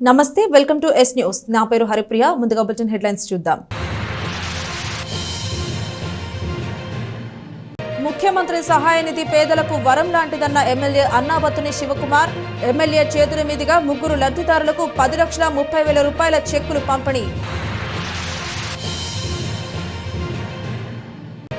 నమస్తే welcome to yes news నా పేరు హరిప్రియ ముందుగా బులెటిన్ హెడ్లైన్స్ చూద్దాం ముఖ్యమంత్రి సహాయ నిధి పేదలకు వరం లాంటిదన్న ఎమ్మెల్యే అన్నాబత్తుని శివకుమార్ ఎమ్మెల్యే చేతుల మీదుగా ముగ్గురు లబ్ధిదారులకు 10,30,000 రూపాయల చెక్కులు పంపిణీ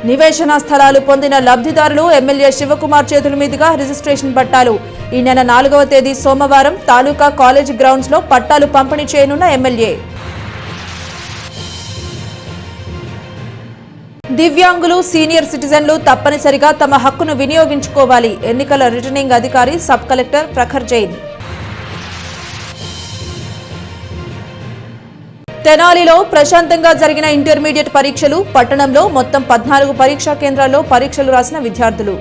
నివేశన స్థలాలు పొందిన లబ్ధిదారులు ఎమ్మెల్యే శివకుమార్ చేతుల మీదుగా రిజిస్ట్రేషన్ పట్టాలు ఈ నెల 4వ తేదీ సోమవారం తాలూకా కాలేజ్ గ్రౌండ్స్ లో పట్టాలు పంపిణీ చేయనున్న ఎమ్మెల్యే దివ్యాంగులు సీనియర్ సిటిజన్లు తప్పనిసరిగా తమ హక్కును వినియోగించుకోవాలి ఎన్నికల రిటర్నింగ్ అధికారి సబ్ కలెక్టర్ ప్రఖర్ జైన్ తెనాలిలో ప్రశాంతంగా జరిగిన ఇంటర్మీడియట్ పరీక్షలు పట్టణంలో మొత్తం 14 పరీక్షా కేంద్రాల్లో పరీక్షలు రాసిన విద్యార్థులు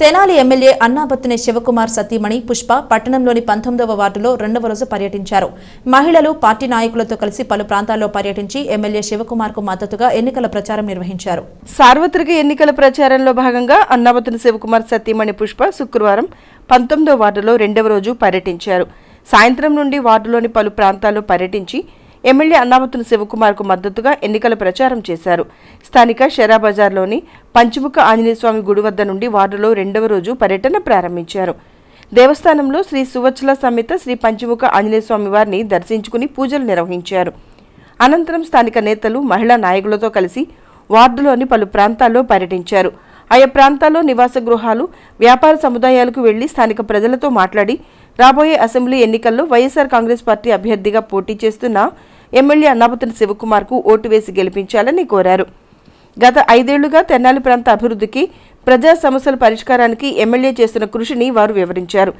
తెనాలి ఎమ్మెల్యే అన్నాబత్తుని శివకుమార్ సతీమణి పుష్ప పట్టణంలోని 19వ వార్డులో 2వ రోజు పర్యటించారు మహిళలు పార్టీ నాయకులతో కలిసి పలు ప్రాంతాల్లో పర్యటించి ఎమ్మెల్యే శివకుమార్ కు మద్దతుగా ఎన్నికల ప్రచారం నిర్వహించారు సార్వత్రిక ఎన్నికల ప్రచారంలో భాగంగా అన్నాబత్తుని శివకుమార్ సతీమణి పుష్ప శుక్రవారం 19వ వార్డులో 2వ రోజు పర్యటించారు సాయంత్రం నుండి వార్డులోని పలు ప్రాంతాల్లో పర్యటించి ఎమ్మెల్యే అన్నాబత్తుని శివకుమార్ కు మద్దతుగా ఎన్నికల ప్రచారం చేశారు స్థానిక షెరాబజార్లోని పంచముఖ ఆంజనేయస్వామి గుడి వద్ద నుండి వార్డులో 2వ రోజు పర్యటన ప్రారంభించారు దేవస్థానంలో శ్రీ సువచ్చల సమేత శ్రీ పంచముఖ ఆంజనేయస్వామి వారిని దర్శించుకుని పూజలు నిర్వహించారు అనంతరం స్థానిక నేతలు మహిళా నాయకులతో కలిసి వార్డులోని పలు ప్రాంతాల్లో పర్యటించారు ఆయా ప్రాంతాల్లో నివాస గృహాలు వ్యాపార సముదాయాలకు వెళ్లి స్థానిక ప్రజలతో మాట్లాడి రాబోయే అసెంబ్లీ ఎన్నికల్లో వైఎస్ఆర్ కాంగ్రెస్ పార్టీ అభ్యర్థిగా పోటీ చేస్తున్న ఎమ్మెల్యే అన్నాబత్తుని శివకుమార్ కు ఓటు వేసి గెలిపించాలని కోరారు గత 5 ఏళ్లుగా తెనాలి ప్రాంత అభివృద్ధికి ప్రజా సమస్యల పరిష్కారానికి ఎమ్మెల్యే చేస్తున్న కృషిని వారు వివరించారు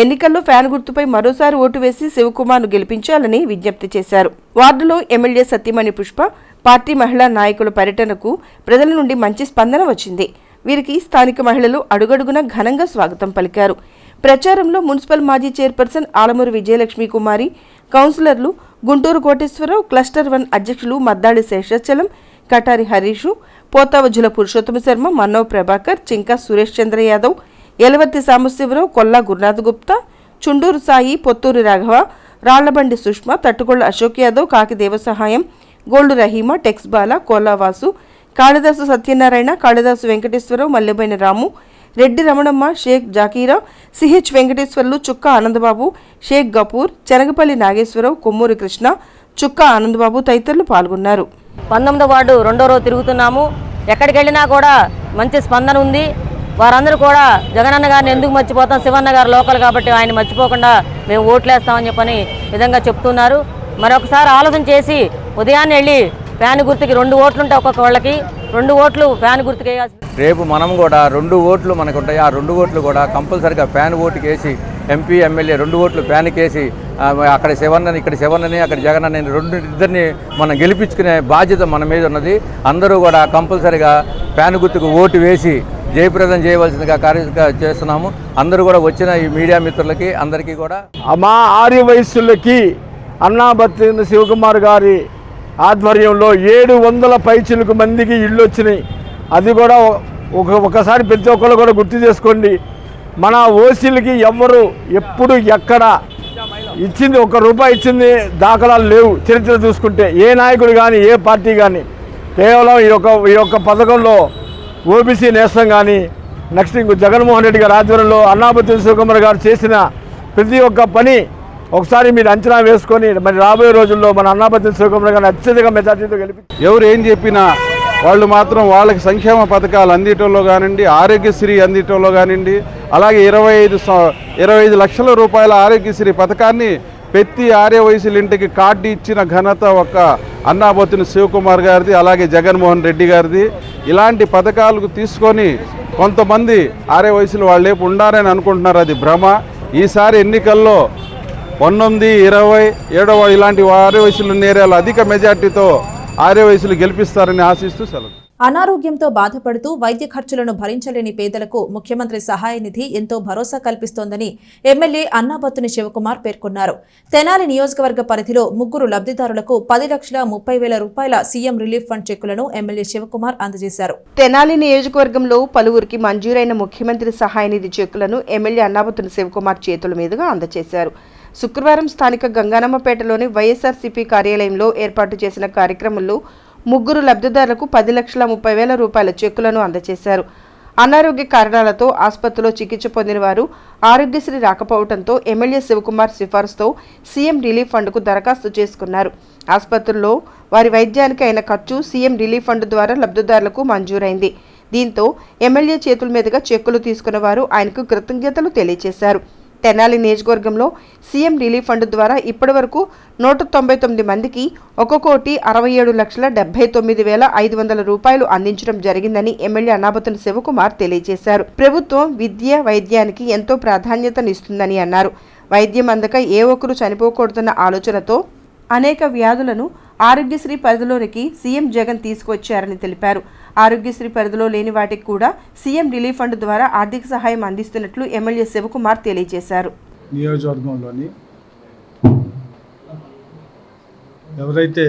ఎన్నికల్లో ఫ్యాన్ గుర్తుపై మరోసారి ఓటు వేసి శివకుమార్ ను గెలిపించాలని విజ్ఞప్తి చేశారు వార్డులో ఎమ్మెల్యే సతీమణి పుష్ప పార్టీ మహిళా నాయకుల పర్యటనకు ప్రజల నుండి మంచి స్పందన వచ్చింది వీరికి స్థానిక మహిళలు అడుగడుగున ఘనంగా స్వాగతం పలికారు ప్రచారంలో మున్సిపల్ మాజీ చైర్పర్సన్ ఆలమూరు విజయలక్ష్మి కుమారి కౌన్సిలర్లు గుంటూరు కోటేశ్వరరావు క్లస్టర్ 1 అధ్యక్షులు మద్దాళి శేషాచలం కటారి హరీషు పోతావజుల పురుషోత్తమ శర్మ మన్నవ ప్రభాకర్ చింకా సురేష్ చంద్ర యాదవ్ ఎలవర్తి సాంబశివరావు కొల్లా గురునాథ్ గుప్తా చుండూరు సాయి పొత్తూరి రాఘవ రాళ్లబండి సుష్మా తట్టుకొళ్ల అశోక్ యాదవ్ కాకి దేవసహాయం గోల్డు రహీమా టెక్స్ బాల కోలావాసు కాళిదాసు సత్యనారాయణ కాళిదాసు వెంకటేశ్వరరావు మల్లెబైన రాము రెడ్డి రమణమ్మ షేక్ జాకీరా సిహెచ్ వెంకటేశ్వర్లు చుక్కా ఆనందబాబు షేక్ గపూర్ చెనగపల్లి నాగేశ్వరరావు కొమ్మూరి కృష్ణ చుక్కా ఆనందబాబు తదితరులు పాల్గొన్నారు 19వ వార్డు 2వ రోజు తిరుగుతున్నాము ఎక్కడికి వెళ్ళినా కూడా మంచి స్పందన ఉంది వారందరూ కూడా జగనన్న గారిని ఎందుకు మర్చిపోతాం శివన్న గారు లోకల్ కాబట్టి ఆయన మర్చిపోకుండా మేము ఓట్లేస్తామని చెప్పని విధంగా చెప్తున్నారు మరొకసారి ఆలోచన చేసి ఉదయాన్నే వెళ్ళి ఫ్యాన్ గుర్తుకి 2 ఓట్లు ఉంటాయి ఒక్కొక్క వాళ్ళకి 2 ఓట్లు ఫ్యాన్ గుర్తుకి వేయాల్సి రేపు మనం కూడా 2 ఓట్లు మనకు ఉంటాయి ఆ 2 ఓట్లు కూడా కంపల్సరిగా ఫ్యాన్ ఓటుకి వేసి ఎంపీ ఎమ్మెల్యే 2 ఓట్లు ఫ్యాన్కి వేసి అక్కడ శివన్నని ఇక్కడ శివన్నని అక్కడ జగనని ఇద్దరిని మనం గెలిపించుకునే బాధ్యత మన మీద ఉన్నది అందరూ కూడా కంపల్సరిగా ఫ్యాన్ గుర్తుకు ఓటు వేసి జయప్రదం చేయవలసిందిగా కార్యక్రమం చేస్తున్నాము అందరూ కూడా వచ్చిన ఈ మీడియా మిత్రులకి అందరికీ కూడా మా ఆర్య వయస్సులకి అన్నాబత్తుని శివకుమార్ గారి ఆధ్వర్యంలో 700 పైచిలకు మందికి ఇళ్ళు వచ్చినాయి అది కూడా ఒకసారి ప్రతి ఒక్కరు కూడా గుర్తు చేసుకోండి మన ఓసీలకి ఎవరు ఎప్పుడు ఎక్కడ ఇచ్చింది ₹1 ఇచ్చింది దాఖలాలు లేవు చరిత్ర చూసుకుంటే ఏ నాయకుడు కానీ ఏ పార్టీ కానీ కేవలం ఈ యొక్క పథకంలో ఓబీసీ నేస్తం కానీ నెక్స్ట్ ఇంకో జగన్మోహన్ రెడ్డి గారి ఆధ్వర్యంలో అన్నాబత్తుని శివకుమార్ గారు చేసిన ప్రతి ఒక్క పని ఒకసారి మీరు అంచనా వేసుకొని మరి రాబోయే రోజుల్లో మన అన్నాబత్తుని శివకుమార్ గారిని అత్యధిక మెజార్టీతో గెలిపి ఎవరు ఏం చెప్పినా వాళ్ళు మాత్రం వాళ్ళకి సంక్షేమ పథకాలు అందించడంలో కానివ్వండి ఆరోగ్యశ్రీ అందించడంలో కానివ్వండి అలాగే 25 లక్షల రూపాయల ఆరోగ్యశ్రీ పథకాన్ని ప్రతి ఆర్య వయసుల ఇంటికి కార్డు ఇచ్చిన ఘనత ఒక అన్నాబత్తుని శివకుమార్ గారిది అలాగే జగన్మోహన్ రెడ్డి గారిది ఇలాంటి పథకాలకు తీసుకొని కొంతమంది ఆర్య వయసులు వాళ్ళేపు ఉండాలని అనుకుంటున్నారు అది భ్రమ ఈసారి ఎన్నికల్లో 19, 20, 7వ ఇలాంటి ఆర్య వయసులు ఉన్న ఏరియాలో అధిక మెజార్టీతో ఆర్య వయసులు గెలిపిస్తారని ఆశిస్తూ సెలవు. అనారోగ్యంతో బాధపడుతూ వైద్య ఖర్చులను భరించలేని పేదలకు ముఖ్యమంత్రి సహాయ నిధి ఎంతో భరోసా కల్పిస్తోందని ఎమ్మెల్యే అన్నాబత్తుని శివకుమార్ పేర్కొన్నారు. తెనాలి నియోజకవర్గ పరిధిలో 3 లబ్ధిదారులకు 10,30,000 రూపాయల సీఎం రిలీఫ్ ఫండ్ చెక్కులను ఎమ్మెల్యే శివకుమార్ అందజేశారు. తెనాలి నియోజకవర్గంలో పలువురికి మంజూరైన ముఖ్యమంత్రి సహాయ నిధి చెక్కులను ఎమ్మెల్యే అన్నాబత్తుని శివకుమార్ చేతుల మీదుగా అందజేశారు. శుక్రవారం స్థానిక గంగానమ్మపేటలోని వైఎస్ఆర్సీపీ కార్యాలయంలో ఏర్పాటు చేసిన కార్యక్రమంలో 3 లబ్ధిదారులకు 10,30,000 రూపాయల చెక్కులను అందజేశారు. అనారోగ్య కారణాలతో ఆసుపత్రిలో చికిత్స పొందిన వారు ఆరోగ్యశ్రీ రాకపోవడంతో ఎమ్మెల్యే శివకుమార్ సిఫార్సుతో సీఎం రిలీఫ్ ఫండ్కు దరఖాస్తు చేసుకున్నారు. ఆసుపత్రుల్లో వారి వైద్యానికి అయిన ఖర్చు సీఎం రిలీఫ్ ఫండ్ ద్వారా లబ్ధిదారులకు మంజూరైంది. దీంతో ఎమ్మెల్యే చేతుల మీదుగా చెక్కులు తీసుకున్న వారు ఆయనకు కృతజ్ఞతలు తెలియజేశారు. తెనాలి నియోజకవర్గంలో సీఎం రిలీఫ్ ఫండ్ ద్వారా ఇప్పటివరకు 199 మందికి 1,67,79,500 రూపాయలు అందించడం జరిగిందని ఎమ్మెల్యే అన్నాబత్తుని శివకుమార్ తెలియజేశారు. ప్రభుత్వం విద్య వైద్యానికి ఎంతో ప్రాధాన్యతనిస్తుందని అన్నారు. వైద్యం అందక ఏ ఒక్కరూ చనిపోకూడదన్న ఆలోచనతో అనేక వ్యాధులను ఆరోగ్యశ్రీ పరిధిలోనికి సీఎం జగన్ తీసుకొచ్చారని తెలిపారు. ఆరోగ్యశ్రీ పరిధిలో లేని వాటికి కూడా సీఎం రిలీఫ్ ఫండ్ ద్వారా ఆర్థిక సహాయం అందిస్తున్నట్లు ఎమ్మెల్యే శివకుమార్ తెలియజేశారు. నియోజకవర్గంలోని ఎవరైతే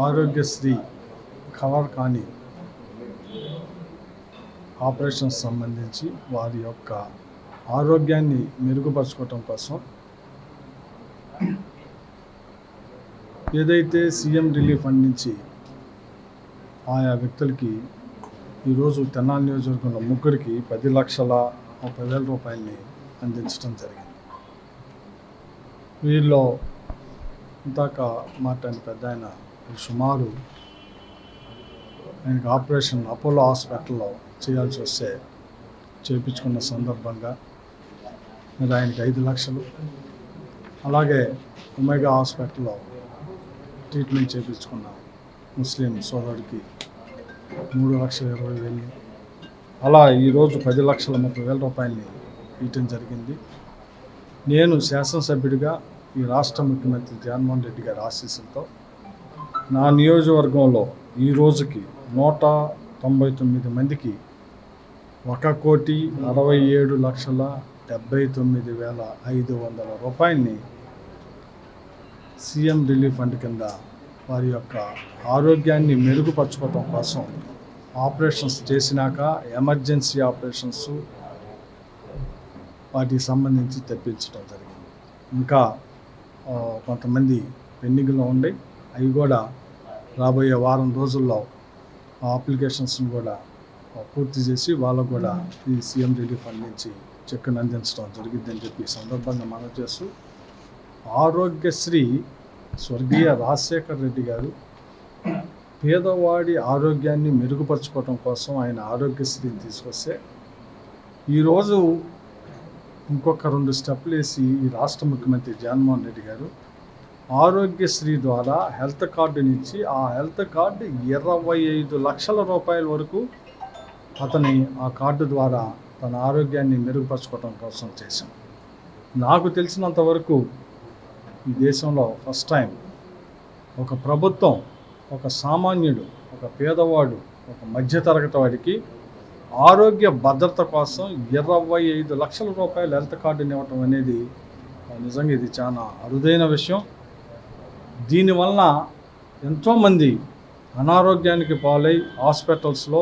ఆరోగ్యశ్రీ కవర్ కాని ఆపరేషన్స్ సంబంధించి వారి యొక్క ఆరోగ్యాన్ని మెరుగుపరచుకోవటం కోసం ఏదైతే సీఎం రిలీఫ్ ఫండ్ నుంచి ఆయా వ్యక్తులకి ఈరోజు తెనాలి నియోజకవర్గంలో 3కి 10,30,000 రూపాయలని అందించడం జరిగింది. వీరిలో ఇందాక మాట్లాడిన పెద్ద ఆయన సుమారు ఆయనకు ఆపరేషన్ అపోలో హాస్పిటల్లో చేయాల్సి వస్తే చేయించుకున్న సందర్భంగా మరి ఆయనకి 5 లక్షలు, అలాగే ఒమేగా హాస్పిటల్లో ట్రీట్మెంట్ చేయించుకున్న ముస్లిం సోదరుడికి 3,20,000, అలా ఈరోజు 10,30,000 రూపాయలని ఇవ్వటం జరిగింది. నేను శాసనసభ్యుడిగా ఈ రాష్ట్ర ముఖ్యమంత్రి జగన్మోహన్ రెడ్డి గారి ఆశీస్సులతో నా నియోజకవర్గంలో ఈ రోజుకి 199 మందికి 1,67,79,500 రూపాయలని సీఎం రిలీఫ్ ఫండ్ కింద వారి యొక్క ఆరోగ్యాన్ని మెరుగుపరచుకోవడం కోసం ఆపరేషన్స్ చేసినాక ఎమర్జెన్సీ ఆపరేషన్స్ వాటికి సంబంధించి తెప్పించడం జరిగింది. ఇంకా కొంతమంది పెండింగ్లో ఉండి అవి కూడా రాబోయే వారం రోజుల్లో అప్లికేషన్స్ని కూడా పూర్తి చేసి వాళ్ళకు కూడా ఈ సీఎం రిలీఫ్ ఫండ్ నుంచి చెక్కును అందించడం జరిగిందని చెప్పి ఈ సందర్భంగా మనం చేస్తూ ఆరోగ్యశ్రీ స్వర్గీయ రాజశేఖర్ రెడ్డి గారు పేదవాడి ఆరోగ్యాన్ని మెరుగుపరచుకోవడం కోసం ఆయన ఆరోగ్యశ్రీని తీసుకొస్తే ఈరోజు ఇంకొక 2 స్టెప్లు వేసి ఈ రాష్ట్ర ముఖ్యమంత్రి జగన్మోహన్ రెడ్డి గారు ఆరోగ్యశ్రీ ద్వారా హెల్త్ కార్డునిచ్చి ఆ హెల్త్ కార్డు 25 లక్షల రూపాయల వరకు అతని ఆ కార్డు ద్వారా తన ఆరోగ్యాన్ని మెరుగుపరచుకోవడం కోసం చేశాం. నాకు తెలిసినంత వరకు ఈ దేశంలో ఫస్ట్ టైం ఒక ప్రభుత్వం ఒక సామాన్యుడు, ఒక పేదవాడు, ఒక మధ్యతరగతి వాడికి ఆరోగ్య భద్రత కోసం 25 లక్షల రూపాయల హెల్త్ కార్డుని ఇవ్వటం అనేది నిజంగా ఇది చాలా అరుదైన విషయం. దీనివల్ల ఎంతోమంది అనారోగ్యానికి పాలై హాస్పిటల్స్లో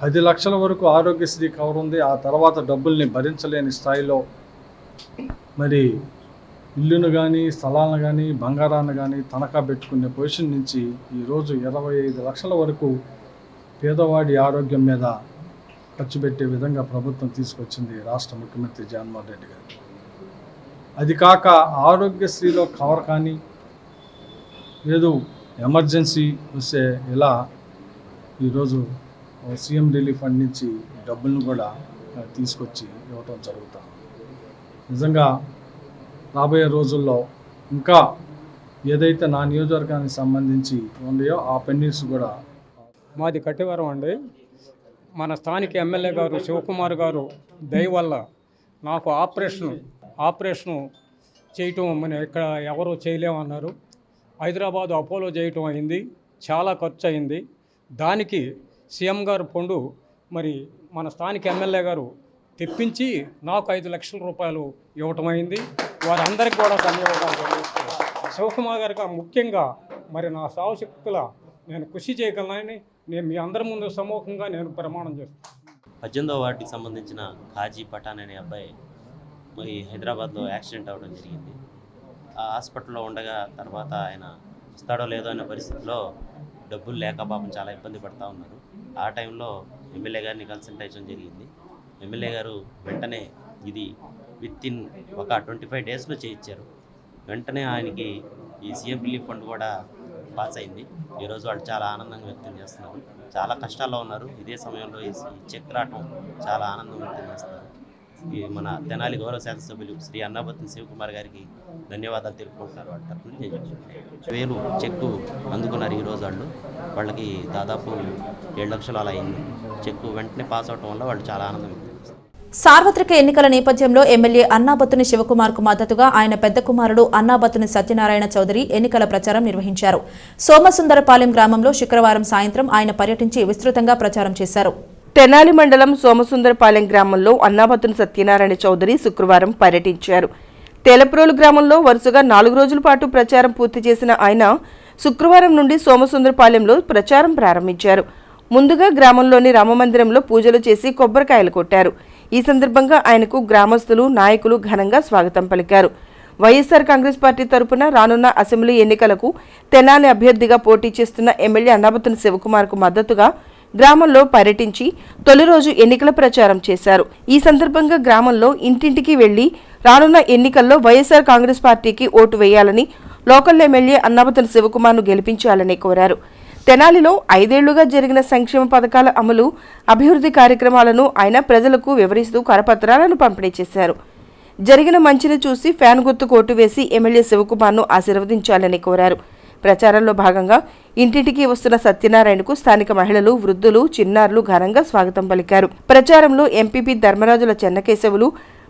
10 లక్షల వరకు ఆరోగ్యశ్రీ కవర్ ఉంది, ఆ తర్వాత డబ్బుల్ని భరించలేని స్థాయిలో మరి ఇల్లును కానీ స్థలాలను కానీ బంగారాన్ని కానీ తనఖా పెట్టుకునే పొజిషన్ నుంచి ఈరోజు 25 లక్షల వరకు పేదవాడి ఆరోగ్యం మీద ఖర్చు పెట్టే విధంగా ప్రభుత్వం తీసుకొచ్చింది రాష్ట్ర ముఖ్యమంత్రి జగన్మోహన్ రెడ్డి గారు. అది కాక ఆరోగ్యశ్రీలో కవర్ కానీ లేదు ఎమర్జెన్సీ వస్తే ఇలా ఈరోజు సీఎం రిలీఫ్ ఫండ్ నుంచి డబ్బులను కూడా తీసుకొచ్చి ఇవ్వటం జరుగుతుంది. నిజంగా రాబోయే రోజుల్లో ఇంకా ఏదైతే నా నియోజకవర్గానికి సంబంధించి ఉన్నాయో ఆ పెండింగ్స్ కూడా. మాది కట్టివరం అండి. మన స్థానిక ఎమ్మెల్యే గారు శివకుమార్ గారు దయ వల్ల నాకు ఆపరేషను చేయటం మన ఇక్కడ ఎవరు చేయలేమన్నారు. హైదరాబాద్ అపోలో చేయటం అయింది, చాలా ఖర్చు అయింది. దానికి సీఎం గారు ఫండు మరి మన స్థానిక ఎమ్మెల్యే గారు తెప్పించి నాకు 5 లక్షల రూపాయలు ఇవ్వటమైంది. వారందరికీ కూడా ధన్యవాదాలు తెలియజేస్తున్నాను. శివకుమార్ గారికి ముఖ్యంగా మరి నా సావశక్తుల నేను కృషి చేయగలనని నేను మీ అందరి ముందు సమూహంగా నేను ప్రమాణం చేస్తాను. 18వ వార్డుకి సంబంధించిన కాజీ పఠాన్ అనే అబ్బాయి మరి హైదరాబాద్లో యాక్సిడెంట్ అవ్వడం జరిగింది. ఆ హాస్పిటల్లో ఉండగా తర్వాత ఆయన వస్తాడో లేదో అనే పరిస్థితిలో డబ్బులు లేక పాపం చాలా ఇబ్బంది పడుతూ ఉన్నారు. ఆ టైంలో ఎమ్మెల్యే గారిని కన్సల్ట్ అయ్యడం జరిగింది. ఎమ్మెల్యే గారు వెంటనే ఇది వితిన్ ఒక 25 డేస్లో చేయించారు. వెంటనే ఆయనకి ఈ సీఎం రిలీఫ్ ఫండ్ కూడా పాస్ అయింది. ఈరోజు వాళ్ళు చాలా ఆనందంగా వ్యక్తం చేస్తున్నారు. చాలా కష్టాల్లో ఉన్నారు. ఇదే సమయంలో ఈ చెక్ రావటం చాలా ఆనందం వ్యక్తం చేస్తున్నారు. ఈ మన తెనాలి గౌరవ శాసనసభ్యులు శ్రీ అన్నాబత్తుని శివకుమార్ గారికి ధన్యవాదాలు తెలుపుకుంటున్నారు. వాళ్ళ తరఫున 1000 చెక్కు అందుకున్నారు ఈరోజు వాళ్ళు. వాళ్ళకి దాదాపు 7 లక్షలు అలా అయింది. చెక్కు వెంటనే పాస్ అవటం వల్ల వాళ్ళు చాలా ఆనందం వ్యక్తం చేస్తారు. సార్వత్రిక ఎన్నికల నేపథ్యంలో ఎమ్మెల్యే అన్నాబత్తుని శివకుమార్కు మద్దతుగా ఆయన పెద్ద కుమారుడు అన్నాబత్తుని సత్యనారాయణ చౌదరి ఎన్నికల ప్రచారం నిర్వహించారు. సోమసుందరపాలెం గ్రామంలో శుక్రవారం సాయంత్రం ఆయన పర్యటించి విస్తృతంగా ప్రచారం చేశారు. తెనాలి మండలం సోమసుందరపాలెం గ్రామంలో అన్నాబత్తుని సత్యనారాయణ చౌదరి శుక్రవారం పర్యటించారు. తేలప్రోలు గ్రామంలో వరుసగా 4 రోజుల పాటు ప్రచారం పూర్తి చేసిన ఆయన శుక్రవారం నుండి సోమసుందరపాలెంలో ప్రచారం ప్రారంభించారు. ముందుగా గ్రామంలోని రామమందిరంలో పూజలు చేసి కొబ్బరికాయలు కొట్టారు. ఈ సందర్భంగా ఆయనకు గ్రామస్తులు, నాయకులు ఘనంగా స్వాగతం పలికారు. వైఎస్ఆర్ కాంగ్రెస్ పార్టీ తరపున రానున్న అసెంబ్లీ ఎన్నికలకు తెనాలి అభ్యర్థిగా పోటీ చేస్తున్న ఎమ్మెల్యే అన్నాబత్తుని శివకుమార్కు మద్దతుగా గ్రామంలో పర్యటించి తొలి రోజు ఎన్నికల ప్రచారం చేశారు. ఈ సందర్భంగా గ్రామంలో ఇంటింటికి వెళ్లి రానున్న ఎన్నికల్లో వైఎస్ఆర్ కాంగ్రెస్ పార్టీకి ఓటు వేయాలని, లోకల్ ఎమ్మెల్యే అన్నాబత్తుని శివకుమార్ను గెలిపించాలని కోరారు. తెనాలిలో 5 ఏళ్లుగా జరిగిన సంక్షేమ పథకాల అమలు, అభివృద్ధి కార్యక్రమాలను ఆయన ప్రజలకు వివరిస్తూ కరపత్రాలను పంపిణీ చేశారు. జరిగిన మంచిని చూసి ఫ్యాన్ గుర్తుకు ఓటు వేసి ఎమ్మెల్యే శివకుమార్ను ఆశీర్వదించాలని కోరారు. ప్రచారంలో భాగంగా ఇంటింటికి వస్తున్న సత్యనారాయణకు స్థానిక మహిళలు, వృద్ధులు, చిన్నారులు ఘనంగా స్వాగతం పలికారు. ప్రచారంలో ఎంపీపీ ధర్మరాజుల చెన్నకేశవులు,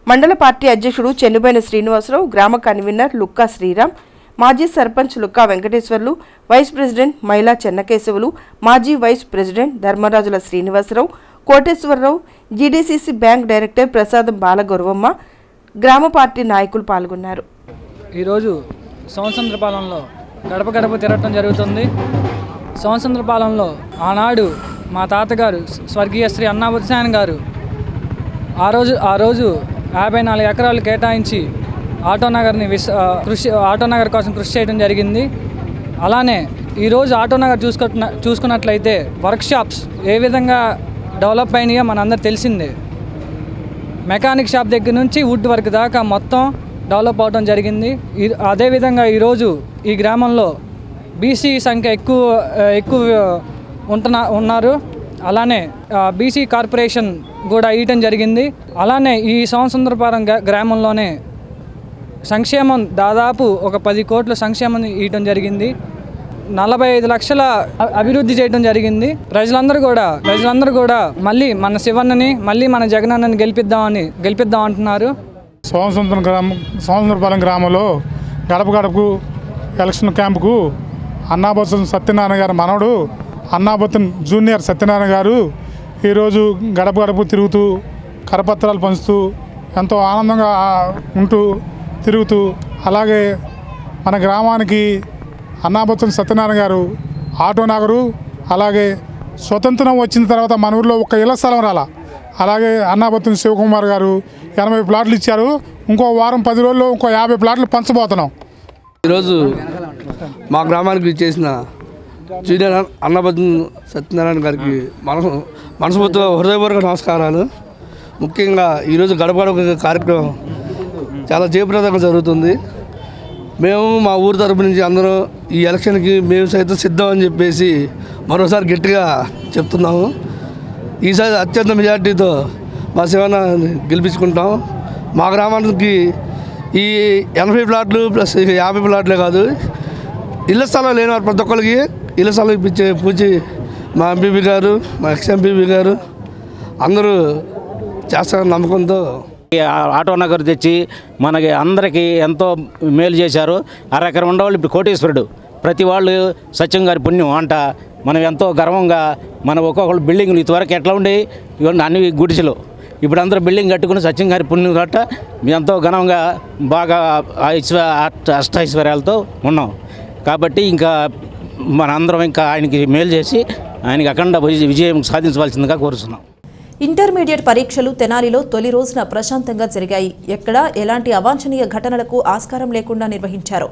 మండల పార్టీ అధ్యక్షుడు చెన్నుబైన శ్రీనివాసరావు, గ్రామ కన్వీనర్ లుక్కా శ్రీరామ్, మాజీ సర్పంచ్ లుక్కా వెంకటేశ్వర్లు, వైస్ ప్రెసిడెంట్ మైలా చెన్నకేశవులు, మాజీ vice president Dharmarajula Srinivasarao, Koteswararao, GDCC bank director Prasadam Balagouravamma, గ్రామ పార్టీ నాయకులు పాల్గొన్నారు. ఈరోజు సోమసుందరపాలెంలో గడప గడప తిరగటం జరుగుతుంది. సోమసుందరపాలెంలో ఆనాడు మా తాతగారు స్వర్గీయ శ్రీ అన్నాబత్తుని గారు ఆ రోజు 54 ఎకరాలు కేటాయించి ఆటోనగర్ని ఆటోనగర్ కోసం కృషి చేయడం జరిగింది. అలానే ఈరోజు ఆటోనగర్ చూసుకున్నట్లయితే వర్క్షాప్స్ ఏ విధంగా డెవలప్ అయినాయో మనందరూ తెలిసిందే. మెకానిక్ షాప్ దగ్గర నుంచి వుడ్ వర్క్ దాకా మొత్తం డెవలప్ అవడం జరిగింది. అదేవిధంగా ఈరోజు ఈ గ్రామంలో బీసీ సంఖ్య ఎక్కువ ఉన్నారు. అలానే బీసీ కార్పొరేషన్ కూడా ఇవ్వటం జరిగింది. అలానే ఈ సోమసుందరపాలెం గ్రామంలోనే సంక్షేమం దాదాపు ఒక 10 కోట్ల సంక్షేమం ఇవ్వటం జరిగింది. 45 లక్షల అభివృద్ధి చేయడం జరిగింది. ప్రజలందరూ కూడా మళ్ళీ మన శివన్నని, మళ్ళీ మన జగనన్నని గెలిపిద్దాం అంటున్నారు. సోమసుందరపాలెం గ్రామంలో గడప గడపకు ఎలక్షన్ క్యాంపుకు అన్నాబత్తుని సత్యనారాయణ గారు మనవడు అన్నాబత్తుని జూనియర్ సత్యనారాయణ గారు ఈరోజు గడప గడపకు తిరుగుతూ కరపత్రాలు పంచుతూ ఎంతో ఆనందంగా తిరుగుతూ, అలాగే మన గ్రామానికి అన్నాబత్తుని సత్యనారాయణ గారు ఆటో నగరు, అలాగే స్వతంత్రం వచ్చిన తర్వాత మన ఊరిలో ఒక ఇళ్ల స్థలం రాలా. అలాగే అన్నాబత్తుని శివకుమార్ గారు 80 ప్లాట్లు ఇచ్చారు. ఇంకో వారం 10 రోజుల్లో ఇంకో 50 ప్లాట్లు పంచబోతున్నాం. ఈరోజు మా గ్రామానికి చేసిన జూనియర్ అన్నాబత్తుని సత్యనారాయణ గారికి మనస్ఫూర్తిగా హృదయపూర్వక నమస్కారాలు. ముఖ్యంగా ఈరోజు గడప గడప కార్యక్రమం చాలా జయప్రదంగా జరుగుతుంది. మేము మా ఊరు తరపు నుంచి అందరూ ఈ ఎలక్షన్కి మేము సైతం సిద్ధం అని చెప్పేసి మరోసారి గట్టిగా చెప్తున్నాము. ఈసారి అత్యంత మెజార్టీతో మా శివన్న గెలిపించుకుంటాం. మా గ్రామానికి ఈ 80 ప్లాట్లు ప్లస్ 50 ప్లాట్లే కాదు, ఇళ్ల స్థలం లేని వారు ప్రతి ఒక్కరికి ఇళ్ల స్థలం ఇప్పించే పూచి మా ఎంపీపీ గారు, మా ఎక్స్-ఎంపీపీ గారు అందరూ చేస్తారని నమ్మకంతో ఆటో నగర్ తెచ్చి మనకి అందరికీ ఎంతో మేలు చేశారు. 1/2 ఎకరం ఉండేవాళ్ళు ఇప్పుడు కోటేశ్వరుడు. ప్రతి వాళ్ళు సత్యం గారి పుణ్యం అంట మనం ఎంతో గర్వంగా మన ఒక్కొక్కరు బిల్డింగ్లు ఇంతవరకు ఎట్లా ఉండే ఇవన్నీ అన్ని గుడిసెలు ఇప్పుడు అందరూ బిల్డింగ్ కట్టుకుని సత్యం గారి పుణ్యం గట్ట మేము ఎంతో ఘనంగా బాగా అష్టైశ్వర్యాలతో ఉన్నాం. కాబట్టి ఇంకా మనందరం ఇంకా ఆయనకి మేలు చేసి ఆయనకి అఖండ విజయం సాధించవలసిందిగా కోరుతున్నాం. ఇంటర్మీడియట్ పరీక్షలు తెనాలిలో తొలి రోజున ప్రశాంతంగా జరిగాయి. ఎక్కడా ఎలాంటి అవాంఛనీయ ఘటనలకు ఆస్కారం లేకుండా నిర్వహించారు.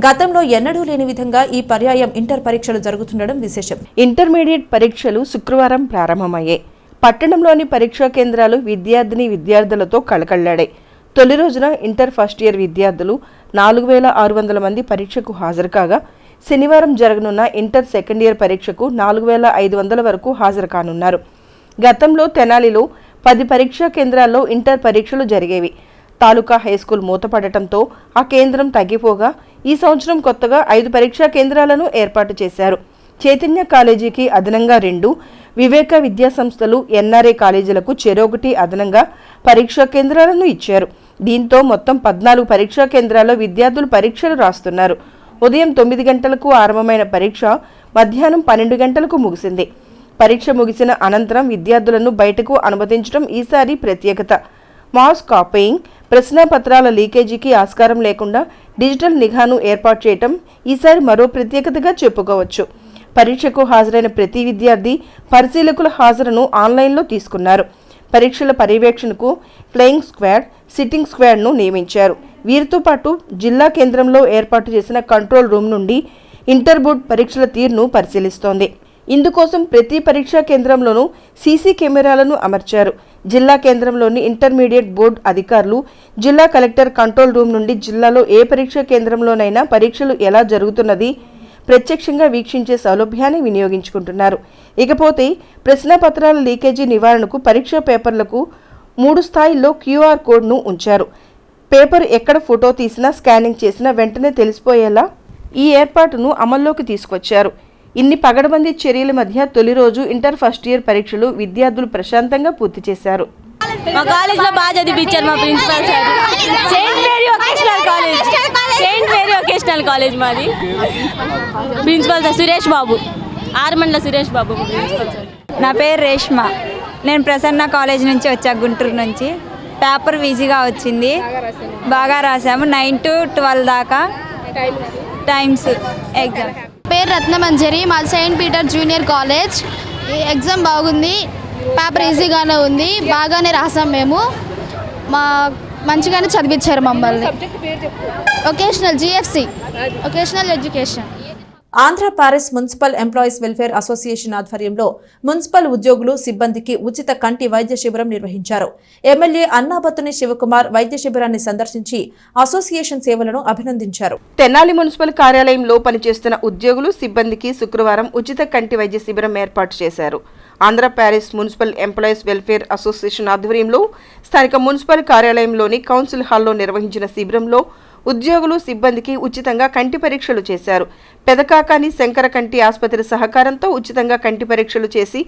గతంలో ఎన్నడూ లేని విధంగా ఈ పర్యాయం ఇంటర్ పరీక్షలు జరుగుతుండడం విశేషం. ఇంటర్మీడియట్ పరీక్షలు శుక్రవారం ప్రారంభమయ్యాయి. పట్టణంలోని పరీక్షా కేంద్రాలు విద్యార్థులతో కళకళ్లాడాయి. తొలి రోజున ఇంటర్ ఫస్ట్ ఇయర్ విద్యార్థులు 4600 మంది పరీక్షకు హాజరు కాగా, శనివారం జరగనున్న ఇంటర్ సెకండ్ ఇయర్ పరీక్షకు 4500 వరకు హాజరు కానున్నారు. గతంలో తెనాలిలో 10 పరీక్షా కేంద్రాల్లో ఇంటర్ పరీక్షలు జరిగేవి. తాలూకా హైస్కూల్ మూతపడటంతో ఆ కేంద్రం తగ్గిపోగా ఈ సంవత్సరం కొత్తగా 5 పరీక్షా కేంద్రాలను ఏర్పాటు చేశారు. చైతన్య కాలేజీకి అదనంగా 2, వివేక విద్యా సంస్థలు ఎన్ఆర్ఐ కాలేజీలకు చెరొకటి అదనంగా పరీక్షా కేంద్రాలను ఇచ్చారు. దీంతో మొత్తం 14 పరీక్షా కేంద్రాల్లో విద్యార్థులు పరీక్షలు రాస్తున్నారు. ఉదయం 9 గంటలకు ఆరంభమైన పరీక్ష మధ్యాహ్నం 12 గంటలకు ముగిసింది. పరీక్ష ముగిసిన అనంతరం విద్యార్థులను బయటకు అనుమతించడం ఈసారి ప్రత్యేకత. మాస్ కాపీయింగ్, ప్రశ్నాపత్రాల లీకేజీకి ఆస్కారం లేకుండా డిజిటల్ నిఘాను ఏర్పాటు చేయడం ఈసారి మరో ప్రత్యేకతగా చెప్పుకోవచ్చు. పరీక్షకు హాజరైన ప్రతి విద్యార్థి పరిశీలకుల హాజరును ఆన్లైన్లో తీసుకున్నారు. పరీక్షల పర్యవేక్షణకు ఫ్లయింగ్ స్క్వాడ్, సిట్టింగ్ స్క్వాడ్ను నియమించారు. వీరితో పాటు జిల్లా కేంద్రంలో ఏర్పాటు చేసిన కంట్రోల్ రూమ్ నుండి ఇంటర్ బోర్డ్ పరీక్షల తీరును పరిశీలిస్తోంది. ఇందుకోసం ప్రతి పరీక్షా కేంద్రంలోనూ సీసీ కెమెరాలను అమర్చారు. జిల్లా కేంద్రంలోని ఇంటర్మీడియట్ బోర్డు అధికారులు జిల్లా కలెక్టర్ కంట్రోల్ రూమ్ నుండి జిల్లాలో ఏ పరీక్షా కేంద్రంలోనైనా పరీక్షలు ఎలా జరుగుతున్నది ప్రత్యక్షంగా వీక్షించే సౌలభ్యాన్ని వినియోగించుకుంటున్నారు. ఇకపోతే ప్రశ్నాపత్రాల లీకేజీ నివారణకు పరీక్షా పేపర్లకు 3 స్థాయిల్లో క్యూఆర్ కోడ్ను ఉంచారు. పేపర్ ఎక్కడ ఫోటో తీసినా స్కానింగ్ చేసినా వెంటనే తెలిసిపోయేలా ఈ ఏర్పాటును అమల్లోకి తీసుకొచ్చారు. ఇన్ని పగడబందీ చర్యల మధ్య తొలి రోజు ఇంటర్ ఫస్ట్ ఇయర్ పరీక్షలు విద్యార్థులు ప్రశాంతంగా పూర్తి చేశారు. మా కాలేజ్లో బాగా చదివించారు మా principal sir. Saint Mary vocational college మాది. ప్రిన్సిపల్ సార్ సురేష్ బాబు, ఆర్మండ్ల సురేష్ బాబు ప్రిన్సిపల్ సార్. నా పేరు రేష్మ. నేను ప్రసన్న కాలేజ్ నుంచి వచ్చా, గుంటూరు నుంచి. పేపర్ ఈజీగా వచ్చింది, బాగా రాసాము. 9 to 12 దాకా టైమ్స్ ఎగ్జామ్. పేరు రత్నమంజరి, మాది Saint Peter junior college. Exam బాగుంది, పేపర్ ఈజీగానే ఉంది, బాగానే రాసాం మేము. మంచిగానే చదివించారు మమ్మల్ని. Vocational GFC, vocational education. Andhra Paris municipal employees welfare association ఆధ్వర్యంలో మున్సిపల్ ఉద్యోగులు సిబ్బందికి ఉచిత కంటి వైద్య శిబిరం నిర్వహించారు. ఎమ్మెల్యే అన్నాబత్తుని శివకుమార్ వైద్య శిబిరాన్ని సందర్శించి అసోసియేషన్ సేవలను అభినందించారు. తెనాలి మున్సిపల్ కార్యాలయంలో పనిచేస్తున్న ఉద్యోగులు సిబ్బందికి శుక్రవారం ఉచిత కంటి వైద్య శిబిరం ఏర్పాటు చేశారు. Andhra Paris municipal employees welfare association ఆధ్వర్యంలో స్థానిక మున్సిపల్ కార్యాలయంలోని కౌన్సిల్ హాల్లో నిర్వహించిన శిబిరంలో ఉద్యోగులు సిబ్బందికి ఉచితంగా కంటి పరీక్షలు చేశారు. పెదకాకాని శంకర కంటి ఆసుపత్రి సహకారంతో ఉచితంగా కంటి పరీక్షలు చేసి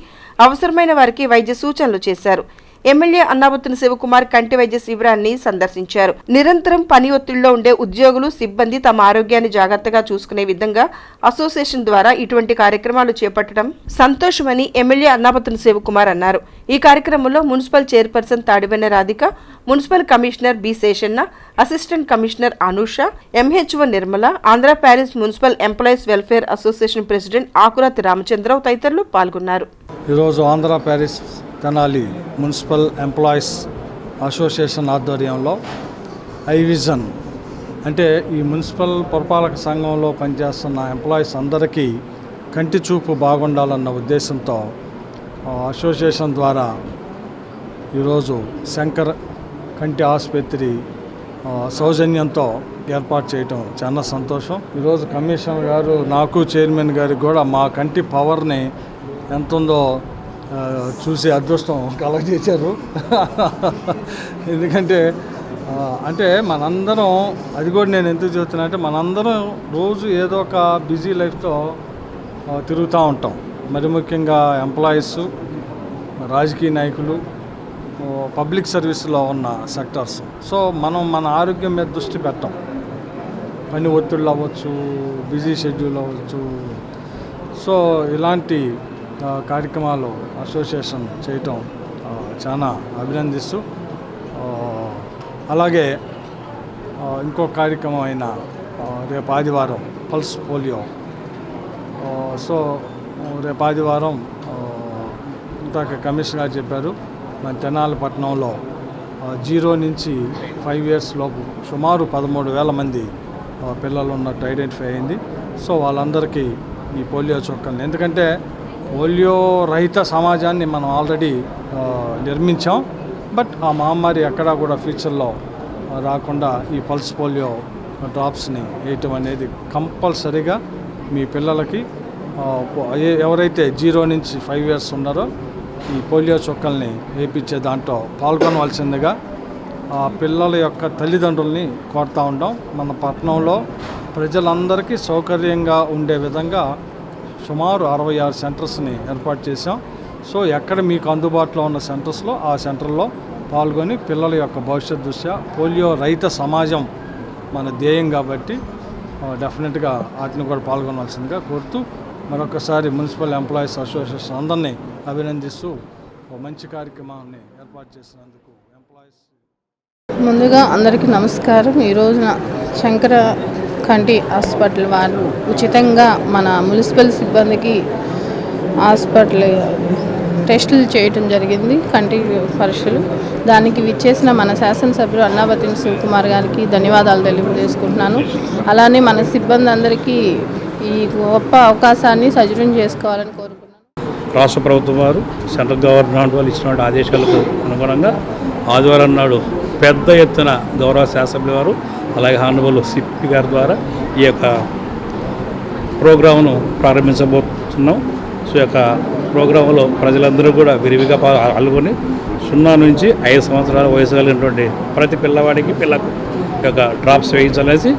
అవసరమైన వారికి వైద్య సూచనలు చేశారు. ఎమ్మెల్యే అన్నాబత్తుని శివకుమార్ కంటి వైద్య శిబిరాన్ని సందర్శించారు. నిరంతరం పని ఒత్తిడిలో ఉండే ఉద్యోగులు సిబ్బంది తమ ఆరోగ్యాన్ని జాగ్రత్తగా చూసుకునే విధంగా అసోసియేషన్ ద్వారా ఇటువంటి కార్యక్రమాలు చేపట్టడం సంతోషమని ఎమ్మెల్యే అన్నాబత్తుని శివకుమార్ అన్నారు. ఈ కార్యక్రమంలో municipal chairperson Tadivenna Radhika, municipal commissioner B Seshanna, assistant commissioner Anusha, MHO Nirmala, Andhra Paris municipal employees welfare association president Akurathi Ramachandrarao తదితరులు పాల్గొన్నారు. ఈరోజు Andhra Paris Tenali municipal employees association ఆధ్వర్యంలో ఐవిజన్ అంటే ఈ మున్సిపల్ పురపాలక సంఘంలో పనిచేస్తున్న ఎంప్లాయీస్ అందరికీ కంటి చూపు బాగుండాలన్న ఉద్దేశంతో అసోసియేషన్ ద్వారా ఈరోజు శంకర్ కంటి ఆసుపత్రి సౌజన్యంతో ఏర్పాటు చేయటం చాలా సంతోషం. ఈరోజు కమిషనర్ గారు, నాకు చైర్మన్ గారికి కూడా మా కంటి పవర్ని ఎంత ఉందో చూసి అదృష్టం కలగజేశారు. ఎందుకంటే మనందరం, అది కూడా నేను ఎందుకు చెబుతున్నా అంటే మనందరం రోజు ఏదో ఒక బిజీ లైఫ్తో తిరుగుతూ ఉంటాం. మరి ముఖ్యంగా ఎంప్లాయీస్, రాజకీయ నాయకులు, పబ్లిక్ సర్వీస్లో ఉన్న సెక్టర్స్. సో మనం మన ఆరోగ్యం మీద దృష్టి పెట్టాం. పని ఒత్తిళ్ళు అవ్వచ్చు, బిజీ షెడ్యూల్ అవ్వచ్చు. సో ఇలాంటి కార్యక్రమాలు అసోసియేషన్ చేయటం చాలా అభినందిస్తూ, అలాగే ఇంకో కార్యక్రమం అయిన రేపు ఆదివారం పల్స్ పోలియో. సో రేపు ఆదివారం ఇందాక కమిషనర్ గారు చెప్పారు, మన తెనాలి పట్టణంలో 0 నుంచి 5 years లోపు సుమారు 13,000 మంది పిల్లలు ఉన్నట్టు ఐడెంటిఫై అయింది. సో వాళ్ళందరికీ ఈ పోలియో చుక్కల్ని, ఎందుకంటే పోలియో రహిత సమాజాన్ని మనం ఆల్రెడీ నిర్మించాం. బట్ ఆ మహమ్మారి ఎక్కడా కూడా ఫ్యూచర్లో రాకుండా ఈ పల్స్ పోలియో డ్రాప్స్ని వేయటం అనేది కంపల్సరీగా మీ పిల్లలకి ఎవరైతే 0 నుంచి 5 years ఉన్నారో ఈ పోలియో చుక్కల్ని వేయించే దాంట్లో పాల్గొనవలసిందిగా పిల్లల యొక్క తల్లిదండ్రుల్ని కోరుతూ ఉంటాం. మన పట్టణంలో ప్రజలందరికీ సౌకర్యంగా ఉండే విధంగా సుమారు 66 సెంటర్స్ని ఏర్పాటు చేశాం. సో ఎక్కడ మీకు అందుబాటులో ఉన్న సెంటర్స్లో ఆ సెంటర్లో పాల్గొని పిల్లల యొక్క భవిష్యత్ దృష్ట్యా పోలియో రహిత సమాజం మన ధ్యేయం కాబట్టి డెఫినెట్గా వాటిని కూడా పాల్గొనవలసిందిగా కోరుతూ మరొకసారి మున్సిపల్ ఎంప్లాయీస్ అసోసియేషన్ అందరినీ అభినందిస్తూ మంచి కార్యక్రమాన్ని ఏర్పాటు చేసినందుకు ఎంప్లాయీస్. ముందుగా అందరికీ నమస్కారం. ఈ రోజున శంకర కంటి హాస్పిటల్ వారు ఉచితంగా మన మున్సిపల్ సిబ్బందికి హాస్పిటల్ టెస్టులు చేయటం జరిగింది, కంటి పరీక్షలు. దానికి విచ్చేసిన మన శాసనసభ్యులు అన్నాబత్తుని శివకుమార్ గారికి ధన్యవాదాలు తెలియజేసుకుంటున్నాను. అలానే మన సిబ్బంది అందరికీ ఈ గొప్ప అవకాశాన్ని సద్వినియోగం చేసుకోవాలని కోరుకుంటున్నాను. రాష్ట్ర ప్రభుత్వం వారు సెంట్రల్ గవర్నమెంట్ వాళ్ళు ఇచ్చిన ఆదేశాలకు అనుగుణంగా ఆదివారం నాడు పెద్ద ఎత్తున గౌరవ శాసనసభ్యుల వారు అలాగే హానబుల్ సిపి గారి ద్వారా ఈ యొక్క ప్రోగ్రామును ప్రారంభించబోతున్నాం. సో ఈ యొక్క ప్రోగ్రాంలో ప్రజలందరూ కూడా విరివిగా పాల్గొని 0 నుంచి 5 సంవత్సరాల వయసు కలిగినటువంటి ప్రతి పిల్లవాడికి పిల్లకు ఈ యొక్క డ్రాప్స్ వేయించాలనేసి,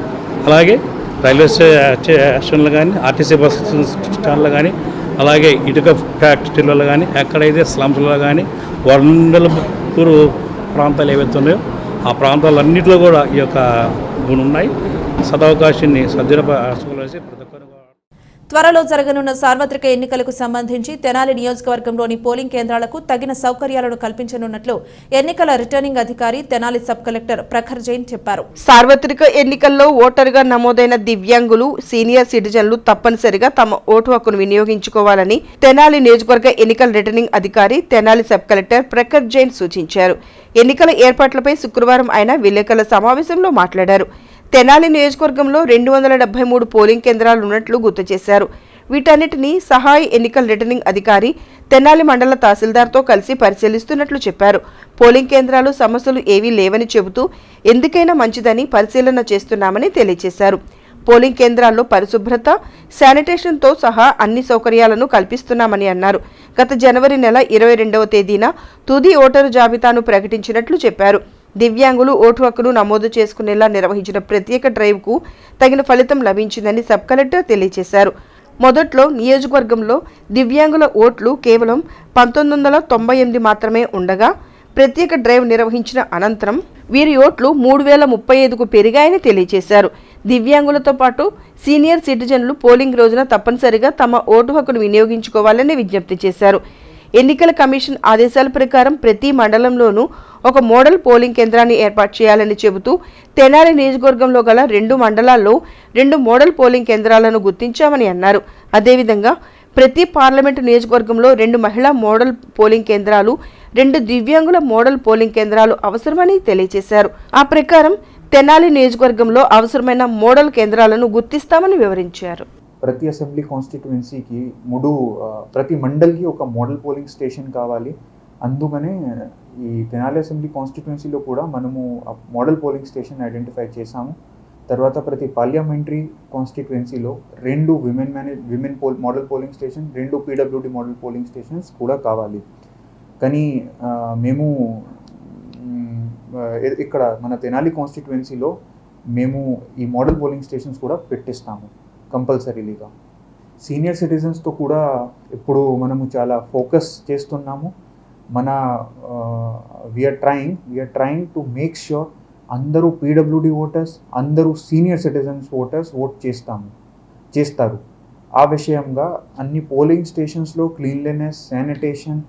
అలాగే రైల్వే స్టేషన్లు కానీ ఆర్టీసీ బస్ స్టాండ్లు కానీ అలాగే ఇటుక ఫ్యాక్టరీలలో కానీ ఎక్కడైతే స్లమ్స్లో కానీ వరదలపూరు ప్రాంతాలు ఏవైతే ఉన్నాయో ఆ ప్రాంతాలన్నింటిలో కూడా ఈ యొక్క గుణం ఉన్నాయి. సదవకాశాన్ని సద్వినియోగపరచుకోవాల్సి ప్రతి ఒక్కరు. త్వరలో జరగనున్న సార్వత్రిక ఎన్నికలకు సంబంధించి తెనాలి నియోజకవర్గంలోని పోలింగ్ కేంద్రాలకు తగిన సౌకర్యాలను కల్పించనున్నట్లు ఎన్నికల రిటర్నింగ్ అధికారి తెనాలి సబ్ కలెక్టర్ ప్రఖర్ జైన్ చెప్పారు. సార్వత్రిక ఎన్నికల్లో ఓటరుగా నమోదైన దివ్యాంగులు, సీనియర్ సిటిజన్లు తప్పనిసరిగా తమ ఓటు హక్కును వినియోగించుకోవాలని తెనాలి నియోజకవర్గ ఎన్నికల రిటర్నింగ్ అధికారి తెనాలి సబ్ కలెక్టర్ ప్రఖర్ జైన్ సూచించారు. ఎన్నికల ఏర్పాట్లపై శుక్రవారం ఆయన విలేకరుల సమావేశంలో మాట్లాడారు. తెనాలి నియోజకవర్గంలో 273 పోలింగ్ కేంద్రాలు ఉన్నట్లు గుర్తు చేశారు. వీటన్నిటినీ సహాయ ఎన్నికల రిటర్నింగ్ అధికారి తెనాలి మండల తహసీల్దార్తో కలిసి పరిశీలిస్తున్నట్లు చెప్పారు. పోలింగ్ కేంద్రాలు సమస్యలు ఏవీ లేవని చెబుతూ ఎందుకైనా మంచిదని పరిశీలన చేస్తున్నామని తెలియజేశారు. పోలింగ్ కేంద్రాల్లో పరిశుభ్రత, శానిటేషన్తో సహా అన్ని సౌకర్యాలను కల్పిస్తున్నామని అన్నారు. గత జనవరి నెల 22వ తేదీన తుది ఓటరు జాబితాను ప్రకటించినట్లు చెప్పారు. దివ్యాంగులు ఓటు హక్కును నమోదు చేసుకునేలా నిర్వహించిన ప్రత్యేక డ్రైవ్కు తగిన ఫలితం లభించిందని సబ్ కలెక్టర్ తెలియజేశారు. మొదట్లో నియోజకవర్గంలో దివ్యాంగుల ఓట్లు కేవలం 1998 మాత్రమే ఉండగా ప్రత్యేక డ్రైవ్ నిర్వహించిన అనంతరం వీరి ఓట్లు 3035కు పెరిగాయని తెలియజేశారు. దివ్యాంగులతో పాటు సీనియర్ సిటిజన్లు పోలింగ్ రోజున తప్పనిసరిగా తమ ఓటు హక్కును వినియోగించుకోవాలని విజ్ఞప్తి చేశారు. ఎన్నికల కమిషన్ ఆదేశాల ప్రకారం ప్రతి మండలంలోనూ ఒక మోడల్ పోలింగ్ కేంద్రాన్ని ఏర్పాటు చేయాలని చెబుతూ తెనాలి నియోజకవర్గంలో గల 2 మండలాల్లో 2 మోడల్ పోలింగ్ కేంద్రాలను గుర్తించామని అన్నారు. అదేవిధంగా ప్రతి పార్లమెంటు నియోజకవర్గంలో 2 మహిళా మోడల్ పోలింగ్ కేంద్రాలు, 2 దివ్యాంగుల మోడల్ పోలింగ్ కేంద్రాలు అవసరమని తెలియజేశారు. ఆ ప్రకారం తెనాలి నియోజకవర్గంలో అవసరమైన మోడల్ కేంద్రాలను గుర్తిస్తామని వివరించారు. ప్రతి అసెంబ్లీ కాన్స్టిట్యుయెన్సీకి ప్రతి మండల్కి ఒక మోడల్ పోలింగ్ స్టేషన్ కావాలి. అందుకనే ఈ తెనాలి అసెంబ్లీ కాన్స్టిట్యుయెన్సీలో కూడా మనము మోడల్ పోలింగ్ స్టేషన్ ఐడెంటిఫై చేశాము. తర్వాత ప్రతి పార్లమెంటరీ కాన్స్టిట్యుయెన్సీలో 2 women model polling station, 2 PWD model polling stations కూడా కావాలి. కానీ మేము ఇక్కడ మన తెనాలి కాన్స్టిట్యుయెన్సీలో మేము ఈ మోడల్ పోలింగ్ స్టేషన్స్ కూడా పెట్టిస్తాము కంపల్సరీగా. సీనియర్ సిటిజన్స్తో కూడా ఇప్పుడు మనము చాలా ఫోకస్ చేస్తున్నాము. We're trying to make sure అందరూ పీడబ్ల్యూడీ ఓటర్స్, అందరూ సీనియర్ సిటిజన్స్ ఓటర్స్ ఓట్ చేస్తారు. ఆ విషయంగా అన్ని పోలింగ్ స్టేషన్స్లో క్లీన్లీనెస్, శానిటేషన్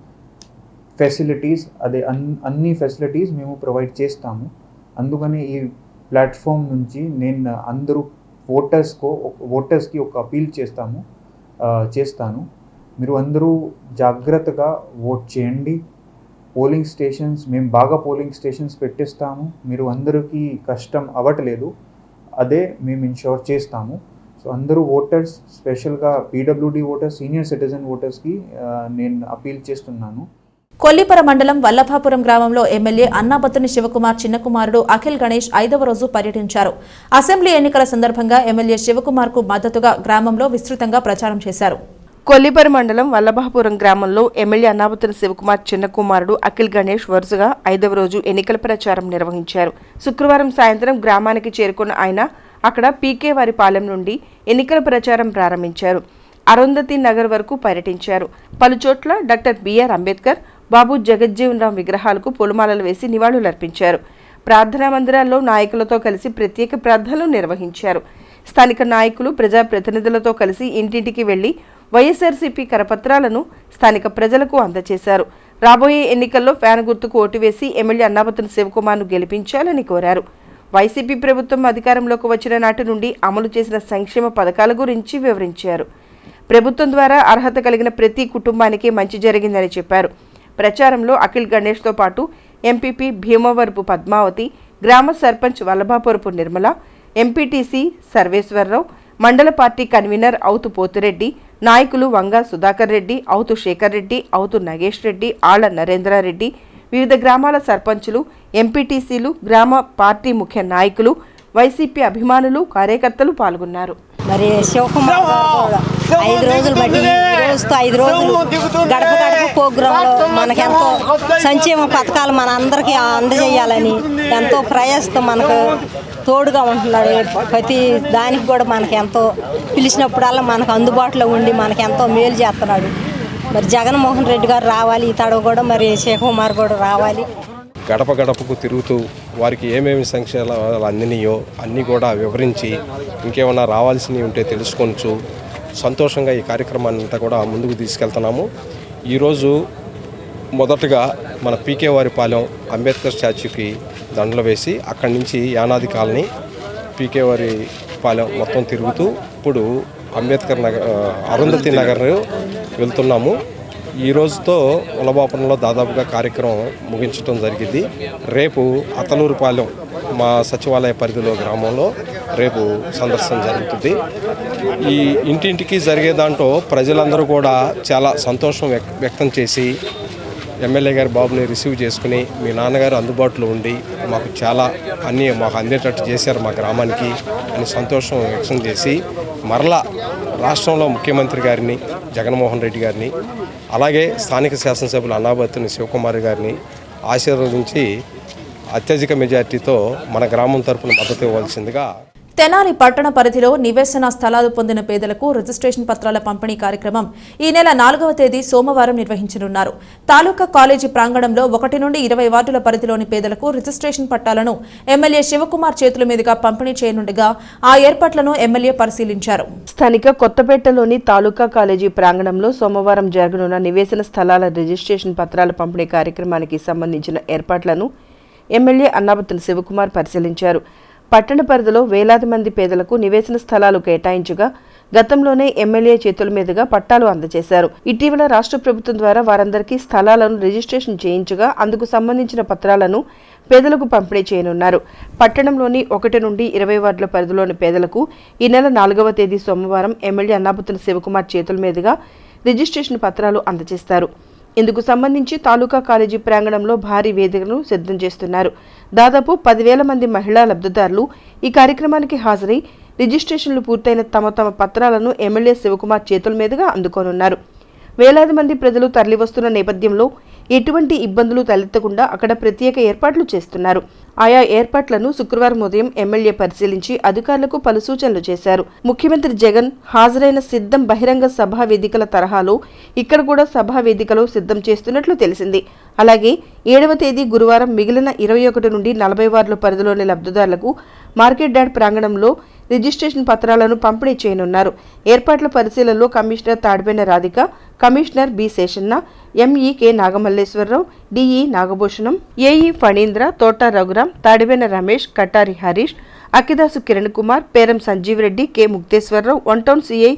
ఫెసిలిటీస్ అన్ని ఫెసిలిటీస్ మేము ప్రొవైడ్ చేస్తాము. అందుకని ఈ ప్లాట్ఫామ్ నుంచి నేను అందరూ ఓటర్స్కి ఒక అపీల్ చేస్తాను. మీరు అందరూ జాగ్రత్తగా ఓట్ చేయండి. పోలింగ్ స్టేషన్స్ మేము బాగా పోలింగ్ స్టేషన్స్ పెట్టిస్తాము. మీరు అందరికీ కష్టం అవ్వట్లేదు, అదే మేము ఇన్షూర్ చేస్తాము. సో అందరూ ఓటర్స్, స్పెషల్గా పీడబ్ల్యూడీ ఓటర్స్, సీనియర్ సిటిజన్ ఓటర్స్కి నేను అపీల్ చేస్తున్నాను. కొల్లిపర మండలం వల్లభాపురం గ్రామంలో ఎమ్మెల్యే అన్నాబత్తుని శివకుమార్ చిన్న కుమారుడు అఖిల్ గణేష్ 5వ రోజు పర్యటించారు. అసెంబ్లీ ఎన్నికల సందర్భంగా ఎమ్మెల్యే శివకుమార్ కు మద్దతుగా గ్రామంలో విస్తృతంగా ప్రచారం చేశారు. కొల్లిపర మండలం వల్లభాపురం గ్రామంలో ఎమ్మెల్యే అన్నాబత్తుని శివకుమార్ చిన్న కుమారుడు అఖిల్ గణేష్ వరుసగా 5వ రోజు ఎన్నికల ప్రచారం నిర్వహించారు. శుక్రవారం సాయంత్రం గ్రామానికి చేరుకున్న ఆయన అక్కడ పీకే వారి పాలెం నుండి ఎన్నికల ప్రచారం ప్రారంభించారు. అరుంధతి నగర్ వరకు పర్యటించారు. పలుచోట్ల డాక్టర్ బిఆర్ అంబేద్కర్, బాబు జగజ్జీవన్ రామ్ విగ్రహాలకు పూలమాలలు వేసి నివాళులర్పించారు. ప్రార్థనా మందిరాల్లో నాయకులతో కలిసి ప్రత్యేక ప్రార్థనలు నిర్వహించారు. స్థానిక నాయకులు, ప్రజాప్రతినిధులతో కలిసి ఇంటింటికి వెళ్లి వైఎస్ఆర్సీపీ కరపత్రాలను స్థానిక ప్రజలకు అందజేశారు. రాబోయే ఎన్నికల్లో ఫ్యాన్ గుర్తుకు ఓటు వేసి ఎమ్మెల్యే అన్నాబత్తుని శివకుమార్ను గెలిపించాలని కోరారు. వైసీపీ ప్రభుత్వం అధికారంలోకి వచ్చిన నాటి నుండి అమలు చేసిన సంక్షేమ పథకాల గురించి వివరించారు. ప్రభుత్వం ద్వారా అర్హత కలిగిన ప్రతి కుటుంబానికి మంచి జరిగిందని చెప్పారు. ప్రచారంలో అఖిల్ గణేష్తో పాటు ఎంపీపీ భీమవరపు పద్మావతి, గ్రామ సర్పంచ్ వల్లభాపురపు నిర్మల, ఎంపీటీసీ సర్వేశ్వరరావు, మండల పార్టీ కన్వీనర్ అవుతు పోతిరెడ్డి, నాయకులు వంగా సుధాకర్ రెడ్డి, అవుతు శేఖర్ రెడ్డి, అవుతు నగేష్ రెడ్డి, ఆళ్ల నరేంద్రారెడ్డి, వివిధ గ్రామాల సర్పంచులు, ఎంపీటీసీలు, గ్రామ పార్టీ ముఖ్య నాయకులు, వైసీపీ అభిమానులు, కార్యకర్తలు పాల్గొన్నారు. మరి శివకుమార్ గారు 5 రోజులు బట్టి రోజుతో 5 రోజులు గడప గడప ప్రోగ్రాంలో మనకెంతో సంక్షేమ పథకాలు మన అందరికీ అందజేయాలని ఎంతో ప్రయాసతో మనకు తోడుగా ఉంటున్నాడు. ప్రతి దానికి కూడా మనకి ఎంతో పిలిచినప్పుడల్లా మనకు అందుబాటులో ఉండి మనకి ఎంతో మేలు చేస్తున్నాడు. మరి జగన్మోహన్ రెడ్డి గారు రావాలి, ఈ తడవ కూడా మరి శివకుమార్ కూడా రావాలి. గడప గడపకు తిరుగుతూ వారికి ఏమేమి సంక్షేమాలు అందినాయో అన్నీ కూడా వివరించి ఇంకేమైనా రావాల్సినవి ఉంటే తెలుసుకొనచ్చు సంతోషంగా ఈ కార్యక్రమాన్ని అంతా కూడా ముందుకు తీసుకెళ్తున్నాము. ఈరోజు మొదటగా మన పీకే వారి పాలెం అంబేద్కర్ స్టాచ్యూకి దండలు వేసి అక్కడి నుంచి యానాది కాలనీ, పీకే వారి పాలెం మొత్తం తిరుగుతూ ఇప్పుడు అంబేద్కర్ నగర్, అరుంధతి నగర్ వెళ్తున్నాము. ఈ రోజుతో వల్లభాపురంలో దాదాపుగా కార్యక్రమం ముగించడం జరిగింది. రేపు అతలూరుపాలెం మా సచివాలయ పరిధిలో గ్రామంలో రేపు సందర్శన జరుగుతుంది. ఈ ఇంటింటికి జరిగే దాంట్లో ప్రజలందరూ కూడా చాలా సంతోషం వ్యక్తం చేసి ఎమ్మెల్యే గారి బాబుని రిసీవ్ చేసుకుని మీ నాన్నగారు అందుబాటులో ఉండి మాకు చాలా అన్నీ మాకు అందేటట్టు చేశారు మా గ్రామానికి అని సంతోషం వ్యక్తం చేసి మరలా రాష్ట్రంలో ముఖ్యమంత్రి గారిని జగన్మోహన్ రెడ్డి గారిని అలాగే స్థానిక శాసనసభ్యులు అన్నాబత్తుని శివకుమార్ గారిని ఆశీర్వదించి అత్యధిక మెజార్టీతో మన గ్రామం తరపున మద్దతు ఇవ్వాల్సిందిగా. తెనాలి పట్టణ పరిధిలో నివేశన స్థలాలు పొందిన పేదలకు రిజిస్ట్రేషన్ పత్రాల పంపిణీ కార్యక్రమం ఈ నెల 4వ తేదీ సోమవారం నిర్వహించనున్నారు. తాలూకా కాలేజీ ప్రాంగణంలో 1 నుండి 20 వార్డుల పరిధిలోని పేదలకు రిజిస్ట్రేషన్ పట్టాలను ఎమ్మెల్యే శివకుమార్ చేతుల మీదుగా పంపిణీ చేయనుండగా ఆ ఏర్పాట్లను ఎమ్మెల్యే పరిశీలించారు. స్థానిక కొత్తపేటలోని తాలూకా కాలేజీ ప్రాంగణంలో సోమవారం జరగనున్న నివేశన స్థలాల రిజిస్ట్రేషన్ పత్రాల పంపిణీ కార్యక్రమానికి సంబంధించిన ఏర్పాట్లను ఎమ్మెల్యే అన్నాబత్తుని శివకుమార్ పరిశీలించారు. పట్టణ పరిధిలో వేలాది మంది పేదలకు నివేశన స్థలాలు కేటాయించగా గతంలోనే ఎమ్మెల్యే చేతుల మీదుగా పట్టాలు అందజేశారు. ఇటీవల రాష్ట్ర ప్రభుత్వం ద్వారా వారందరికీ స్థలాలను రిజిస్ట్రేషన్ చేయించగా అందుకు సంబంధించిన పత్రాలను పేదలకు పంపిణీ చేయనున్నారు. పట్టణంలోని 1 నుండి 20 వార్డుల పరిధిలోని పేదలకు ఈ నెల 4వ తేదీ సోమవారం ఎమ్మెల్యే అన్నాబత్తుని శివకుమార్ చేతుల మీదుగా రిజిస్ట్రేషన్ పత్రాలు అందజేస్తారు. ఇందుకు సంబంధించి తాలూకా కాలేజీ ప్రాంగణంలో భారీ వేదికను సిద్ధం చేస్తున్నారు. దాదాపు 10,000 మంది మహిళా లబ్ధిదారులు ఈ కార్యక్రమానికి హాజరై రిజిస్ట్రేషన్లు పూర్తయిన తమ పత్రాలను ఎమ్మెల్యే శివకుమార్ చేతుల మీదుగా అందుకోనున్నారు. వేలాది మంది ప్రజలు తరలివస్తున్న నేపథ్యంలో ఎటువంటి ఇబ్బందులు తలెత్తకుండా అక్కడ ప్రత్యేక ఏర్పాట్లు చేస్తున్నారు. ఆయా ఏర్పాట్లను శుక్రవారం ఉదయం ఎమ్మెల్యే పరిశీలించి అధికారులకు పలు సూచనలు చేశారు. ముఖ్యమంత్రి జగన్ హాజరైన సిద్ధం బహిరంగ సభా వేదికల తరహాలో ఇక్కడ కూడా సభా వేదికలో సిద్ధం చేస్తున్నట్లు తెలిసింది. అలాగే 7వ తేదీ గురువారం మిగిలిన 21 నుండి 40 వార్డుల పరిధిలోని లబ్ధిదారులకు మార్కెట్ యార్డ్ ప్రాంగణంలో రిజిస్ట్రేషన్ పత్రాలను పంపిణీ చేయనున్నారు. ఏర్పాట్ల పరిశీలనలో commissioner Tadibenna Radhika, commissioner B Seshanna, ME K Nagamalleswararao, DE Nagabhushanam, AE Phanindra, Thota Raghuram, Tadibenna Ramesh, Katari Harish, Akkidasu Kiran Kumar, Peram Sanjeev Reddy, K Mukteswararao, one town CI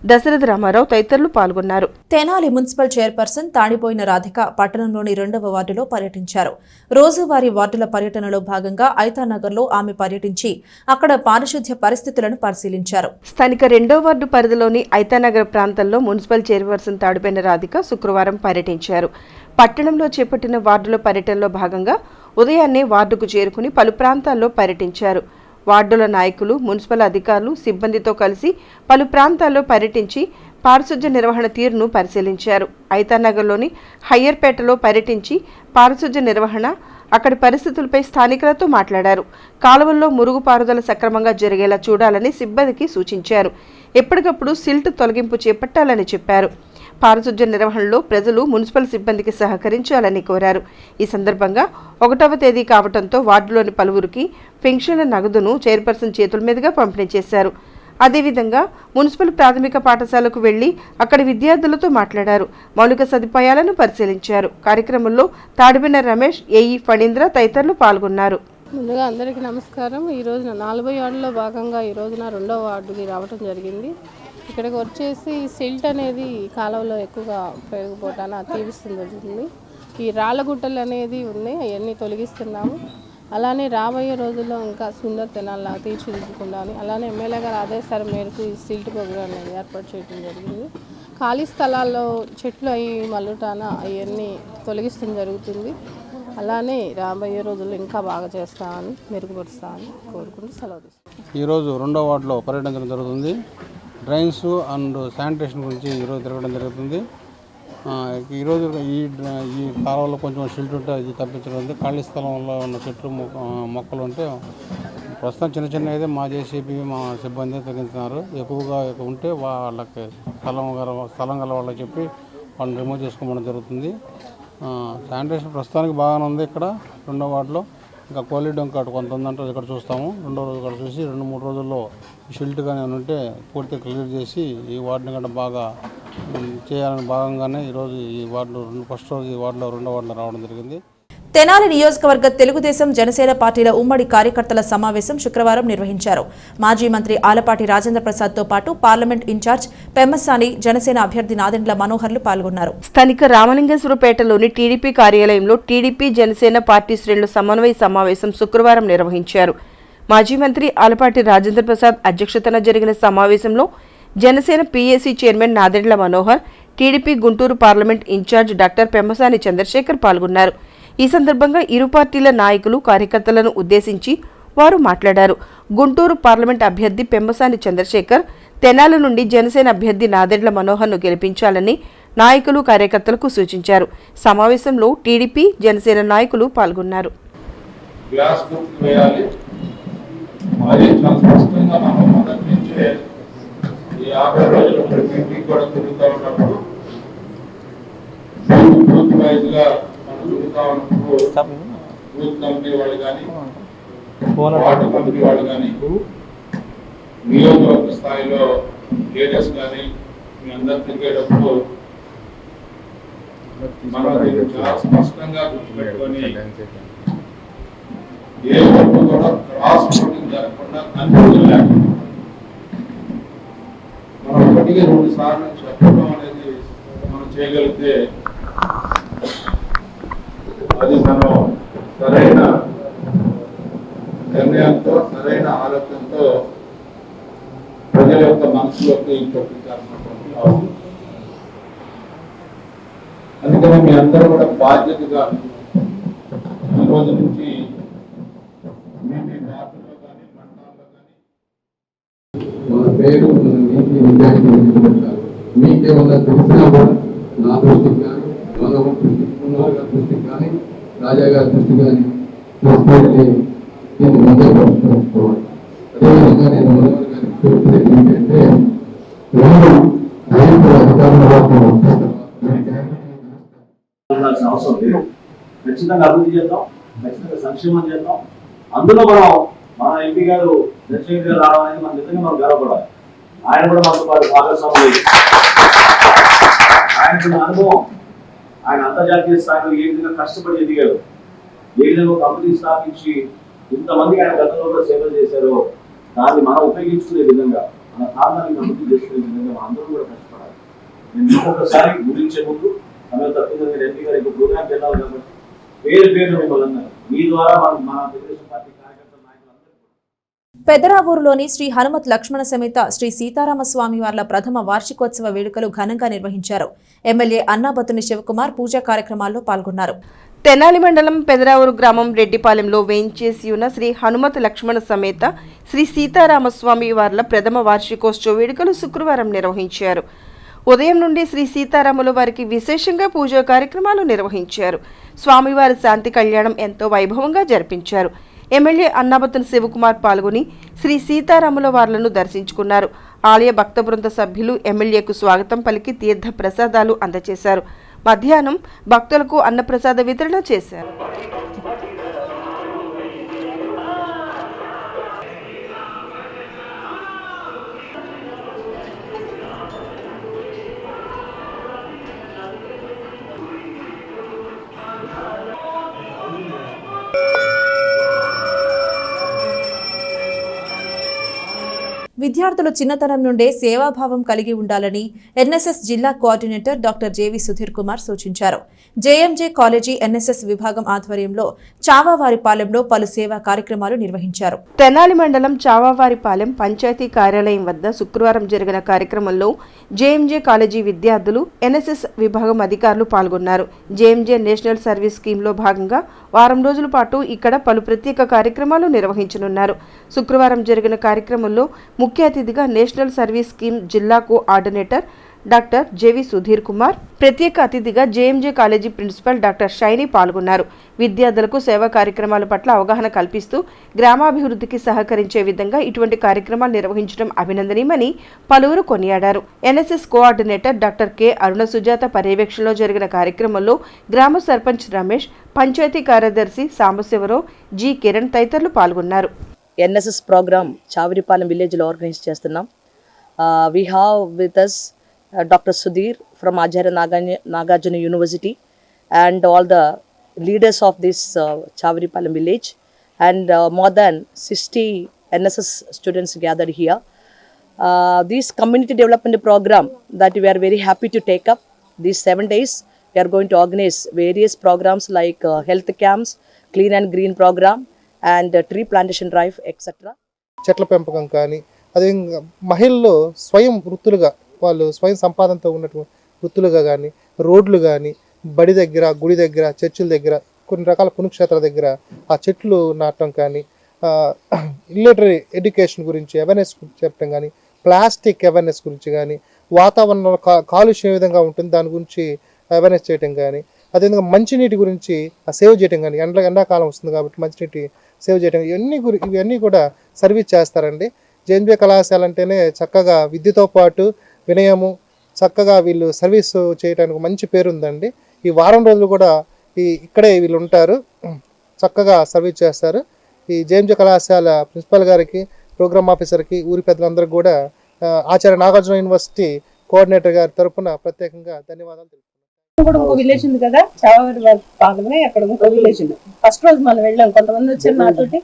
Dasaradha Ramarao తదితరులు పాల్గొన్నారు. తెనాలి మున్సిపల్ చైర్పర్సన్ తాడిపోయిన రాధిక పట్టణంలోని 2వ వార్డులో పర్యటించారు. రోజువారీ వార్డుల పర్యటనలో భాగంగా ఐతానగర్లో ఆమె పర్యటించి అక్కడ పారిశుధ్య పరిస్థితులను పరిశీలించారు. స్థానిక 2వ వార్డు పరిధిలోని ఐతానగర్ ప్రాంతంలో మున్సిపల్ చైర్పర్సన్ తాడిపోయిన రాధిక శుక్రవారం పర్యటించారు. పట్టణంలో చేపట్టిన వార్డుల పర్యటనలో భాగంగా ఉదయాన్నే వార్డుకు చేరుకుని పలు ప్రాంతాల్లో పర్యటించారు. వార్డుల నాయకులు, మున్సిపల్ అధికారులు, సిబ్బందితో కలిసి పలు ప్రాంతాల్లో పర్యటించి పారిశుధ్య నిర్వహణ తీరును పరిశీలించారు. ఐతానగర్లోని హయ్యర్పేటలో పర్యటించి పారిశుధ్య నిర్వహణ, అక్కడి పరిస్థితులపై స్థానికులతో మాట్లాడారు. కాలువల్లో మురుగు పారుదల సక్రమంగా జరిగేలా చూడాలని సిబ్బందికి సూచించారు. ఎప్పటికప్పుడు సిల్ట్ తొలగింపు చేపట్టాలని చెప్పారు. పారిశుధ్య నిర్వహణలో ప్రజలు మున్సిపల్ సిబ్బందికి సహకరించాలని కోరారు. ఈ సందర్భంగా 1వ తేదీ కావడంతో వార్డులోని పలువురికి పెన్షన్ల నగదును చైర్పర్సన్ చేతుల మీదుగా పంపిణీ చేశారు. అదేవిధంగా మున్సిపల్ ప్రాథమిక పాఠశాలకు వెళ్లి అక్కడి విద్యార్థులతో మాట్లాడారు. మౌలిక సదుపాయాలను పరిశీలించారు. కార్యక్రమంలో తాడిబెన్న రమేష్, ఏఈ ఫణీంద్ర తదితరులు పాల్గొన్నారు. ముందుగా అందరికీ నమస్కారం. ఈ రోజున 40 వార్డులో భాగంగా ఈ రోజున 2వ వార్డుకి రావడం జరిగింది. ఇక్కడికి వచ్చేసి సిల్ట్ అనేది కాలువలో ఎక్కువగా పెరిగిపోవటాన్ని తీరుస్తుంది. ఈ రాళ్ళగుట్టలు అనేది ఉన్నాయి, అవన్నీ తొలగిస్తున్నాము. అలానే రాబోయే రోజుల్లో ఇంకా సుందర్ తెనాల్లా తీర్చిదిద్దుకుండాలి. అలానే ఎమ్మెల్యే గారు ఆదేశాల మేరకు ఈ సిల్ట్ ప్రోగ్రామ్ అనేది ఏర్పాటు చేయడం జరిగింది. ఖాళీ స్థలాల్లో చెట్లు అవి మల్లుటాన అవన్నీ తొలగిస్తడం జరుగుతుంది. అలానే రాబోయే రోజుల్లో ఇంకా బాగా చేస్తామని, మెరుగుపరుస్తామని కోరుకుంటూ సెలవు తీసుకుంటాం. ఈరోజు 2వ వార్డులో పర్యటించడం జరుగుతుంది. డ్రైన్స్ అండ్ శానిటేషన్ గురించి ఈరోజు తిరగడం జరుగుతుంది. ఈరోజు ఈ కాలంలో కొంచెం షిల్ట్ ఉంటే అది తప్పించడం, ఖాళీ స్థలంలో ఉన్న చెట్లు మొక్కలు ఉంటే ప్రస్తుతం చిన్న చిన్న అయితే మా జేసీబీ మా సిబ్బంది తగ్గిస్తున్నారు. ఎక్కువగా ఉంటే వాళ్ళకి స్థలం గల వాళ్ళకి చెప్పి వాళ్ళని రిమూవ్ చేసుకోవడం జరుగుతుంది. శానిటేషన్ ప్రస్తుతానికి బాగానే ఉంది. ఇక్కడ 2వ వార్డులో ఇంకా కోలీ డొంక కొంత ఉందంటే ఇక్కడ చూస్తాము. 2వ రోజు ఇక్కడ చూసి 2-3 రోజుల్లో షిల్ట్ కానీ ఉంటే పూర్తిగా క్లియర్ చేసి ఈ వార్డుని కంటే బాగా చేయాలని భాగంగానే ఈరోజు ఈ వార్డులో ఫస్ట్ రోజు ఈ వార్డులో 2వ వార్డులో రావడం జరిగింది. తెనాలి నియోజకవర్గ తెలుగుదేశం, జనసేన పార్టీల ఉమ్మడి కార్యకర్తల సమావేశం శుక్రవారం నిర్వహించారు. మాజీ మంత్రి ఆలపాటి రాజేంద్ర ప్రసాద్తో పాటు పార్లమెంట్ ఇన్ఛార్జ్ పెమ్మసాని, జనసేన అభ్యర్థి నాదెండ్ల మనోహర్లు పాల్గొన్నారు. స్థానిక రామలింగేశ్వరపేటలోని టీడీపీ కార్యాలయంలో టీడీపీ, జనసేన పార్టీ శ్రేణుల సమన్వయ సమావేశం శుక్రవారం నిర్వహించారు. మాజీ మంత్రి ఆలపాటి రాజేంద్ర ప్రసాద్ అధ్యక్షతన జరిగిన సమావేశంలో Janasena PAC chairman Nadendla Manohar, TDP Guntur parliament incharge doctor Pemmasani Chandrasekhar పాల్గొన్నారు. ఈ సందర్భంగా ఇరు పార్టీల నాయకులు, కార్యకర్తలను ఉద్దేశించి వారు మాట్లాడారు. గుంటూరు పార్లమెంట్ అభ్యర్థి పెమ్మసాని చంద్రశేఖర్, తెనాలి నుండి జనసేన అభ్యర్థి నాదెండ్ల మనోహర్ను గెలిపించాలని నాయకులు, కార్యకర్తలకు సూచించారు. సమావేశంలో టీడీపీ, జనసేన నాయకులు పాల్గొన్నారు. బూత్ కమిటీ వాళ్ళు కానీ, వార్డు కమిటీ వాళ్ళు కానీ, నియోజకవర్గ స్థాయిలో లీడర్స్ కానీ మీ అందరు తిరిగేటప్పుడు మనం చాలా స్పష్టంగా గుర్తుపెట్టుకొని ఏ ఒక్కరు కూడా క్రాస్ ఓటింగ్ జరగకుండా కన్ఫ్యూజన్ లేకుండా మనం 1-2 సార్లు చెప్పడం అనేది మనం చేయగలిగితే అది మనం సరైన నిర్ణయంతో, సరైన ఆలోచనతో ప్రజల యొక్క మనసులోకి చొప్పించాల్సినటువంటి అవసరం. అందుకని మీ అందరూ కూడా బాధ్యతగా ఈ రోజు నుంచి మీ వార్డులో కానీ, మండలాల్లో కానీ మన పేరు నీతి నిజాయితీ పెట్టాలి. మీకేమన్నా తెలిసినా కూడా నా దృష్టికి కానీ, మనోహర్ దృష్టికి కానీ, రాజా గారి దృష్టి కానీ తీసుకెళ్ళి దీన్ని ముందే పరిష్కరించుకోవాలి. అదేవిధంగా నేను మనోహర్ గారికి చెప్తున్నది ఏంటంటే రైతు అధికారంలో అవసరం లేదు. ఖచ్చితంగా అభివృద్ధి చేద్దాం, ఖచ్చితంగా సంక్షేమం చేద్దాం. అందులో మనం మన ఎంపీ గారు దక్షిణ గారు రావడం అనేది మన నిజంగా మనం గర్వపడాలి. ఆయన కూడా మనతో పాటు భాగస్వాములు. ఆయనకున్న అనుభవం, ఆయన అంతర్జాతీయ స్థాయిలో ఏ విధంగా కష్టపడి ఎదిగారు, ఏ విధంగా కంపెనీ స్థాపించి ఇంతమందికి ఆయన గతంలో కూడా సేవలు చేశారో దాన్ని మనం ఉపయోగించుకునే విధంగా, మన ప్రాంతాన్ని అభివృద్ధి చేసుకునే విధంగా మనం అందరూ కూడా కష్టపడాలి. నేను ఇంకొకసారి ముగించే ముందు సమయం తప్పింది, మీరు ఎంపీ గారు ఇంకో ప్రోగ్రామ్కి వెళ్ళాలి కాబట్టి పేరు మిమ్మల్ని అన్నారు. మీ ద్వారా మన తెలుగుదేశం పార్టీ కార్యకర్తల పెదరావూరులోని శ్రీ హనుమత్ లక్ష్మణ సమేత శ్రీ సీతారామస్వామి వార్ల ప్రథమ వార్షికోత్సవ వేడుకలు ఘనంగా నిర్వహించారు. ఎమ్మెల్యే అన్నాబత్తుని శివకుమార్ పూజా కార్యక్రమాల్లో పాల్గొన్నారు. తెనాలి మండలం పెదరావూరు గ్రామం రెడ్డిపాలెంలో వేయించేసి ఉన్న శ్రీ హనుమత్ లక్ష్మణ సమేత శ్రీ సీతారామస్వామి వార్ల ప్రథమ వార్షికోత్సవ వేడుకలు శుక్రవారం నిర్వహించారు. ఉదయం నుండి శ్రీ సీతారాముల వారికి విశేషంగా పూజా కార్యక్రమాలు నిర్వహించారు. స్వామివారి శాంతి కళ్యాణం ఎంతో వైభవంగా జరిపించారు. ఎమ్మెల్యే అన్నాబత్తుని శివకుమార్ పాల్గొని శ్రీ సీతారాముల వార్లను దర్శించుకున్నారు. ఆలయ భక్త బృంద సభ్యులు ఎమ్మెల్యేకు స్వాగతం పలికి తీర్థ ప్రసాదాలు అందజేశారు. మధ్యాహ్నం భక్తులకు అన్నప్రసాద వితరణ చేశారు. విద్యార్థులు చిన్నతనం నుండే సేవాభావం కలిగి ఉండాలని ఎన్ఎస్ఎస్ జిల్లా coordinator doctor JV Sudheer Kumar సూచించారు. జేఎంజే కాలేజీ ఎన్ఎస్ఎస్ విభాగం ఆధ్వర్యంలో చావావారిపాలెంలో పలు సేవా కార్యక్రమాలు నిర్వహించారు. తెనాలి మండలం చావావారిపాలెం పంచాయతీ కార్యాలయం వద్ద శుక్రవారం జరిగిన కార్యక్రమంలో జేఎంజే కాలేజీ విద్యార్థులు ఎన్ఎస్ఎస్ విభాగం అధికారులు పాల్గొన్నారు. జేఎంజే నేషనల్ సర్వీస్ స్కీమ్లో భాగంగా వారం రోజుల పాటు ఇక్కడ పలు ప్రత్యేక కార్యక్రమాలు నిర్వహించనున్నారు. శుక్రవారం జరిగిన కార్యక్రమంలో ముఖ్య అతిథిగా నేషనల్ సర్వీస్ స్కీమ్ జిల్లా coordinator doctor JV Sudheer Kumar, ప్రత్యేక అతిథిగా JMJ college principal doctor Shiny పాల్గొన్నారు. విద్యార్థులకు సేవా కార్యక్రమాల పట్ల అవగాహన కల్పిస్తూ గ్రామాభివృద్ధికి సహకరించే విధంగా ఇటువంటి కార్యక్రమాలు నిర్వహించడం అభినందనీయమని పలువురు కొనియాడారు. ఎన్ఎస్ఎస్ కోఆర్డినేటర్ డాక్టర్ కె అరుణ సుజాత పర్యవేక్షణలో జరిగిన కార్యక్రమంలో గ్రామ సర్పంచ్ రమేష్, పంచాయతీ కార్యదర్శి సాంబశివరావు, జి కిరణ్ తదితరులు పాల్గొన్నారు. ఎన్ఎస్ఎస్ ప్రోగ్రామ్ చావరిపాలెం విలేజ్లో ఆర్గనైజ్ చేస్తున్నాం. We have with us Dr. Sudhir from Acharya Nagarjuna University and all the leaders of this Chavaripalam village, and more than 60 NSS students gathered here. This community development program that we are very happy to take up. These 7 days we are going to organize various programs like health camps, clean and green program, and tree plantation drive, etc. చెట్ల పెంపకం కానీ అదే మహిళలు స్వయం వృత్తులుగా వాళ్ళు స్వయం సంపాదనతో ఉన్నటువంటి వృత్తులుగా కానీ, రోడ్లు కానీ, బడి దగ్గర, గుడి దగ్గర, చర్చిల దగ్గర, కొన్ని రకాల పుణ్యక్షేత్రాల దగ్గర ఆ చెట్లు నాటడం కానీ, ఇల్లిటరీ ఎడ్యుకేషన్ గురించి అవేర్నెస్ చెప్పడం కానీ, ప్లాస్టిక్ అవేర్నెస్ గురించి కానీ, వాతావరణంలో కాలుష్యం ఏ విధంగా ఉంటుంది దాని గురించి అవేర్నెస్ చేయడం కానీ, అదేవిధంగా మంచినీటి గురించి సేవ్ చేయడం కానీ, ఎండాకాలం వస్తుంది కాబట్టి మంచినీటి సేవ్ చేయడం, ఇవన్నీ కూడా సర్వీస్ చేస్తారండి. జేఎంజే కళాశాల అంటేనే చక్కగా విద్యతో పాటు వినయము, చక్కగా వీళ్ళు సర్వీస్ చేయడానికి మంచి పేరు ఉందండి. ఈ వారం రోజులు కూడా ఇక్కడే వీళ్ళు ఉంటారు, చక్కగా సర్వీస్ చేస్తారు. ఈ జేఎంజే కళాశాల ప్రిన్సిపల్ గారికి, ప్రోగ్రామ్ ఆఫీసర్కి, ఊరి పెద్దలందరికీ కూడా ఆచార్య నాగార్జున యూనివర్సిటీ కోఆర్డినేటర్ గారి తరఫున ప్రత్యేకంగా ధన్యవాదాలు తెలుపుతున్నాను. కూడా ఇంకో విలేజ్ ఉంది కదా, చావరిపాలెమే అక్కడ ఇంకో విలేజ్ ఉంది. ఫస్ట్ రోజు మనం వెళ్ళాం, కొంతమంది వచ్చారు నాతోటి.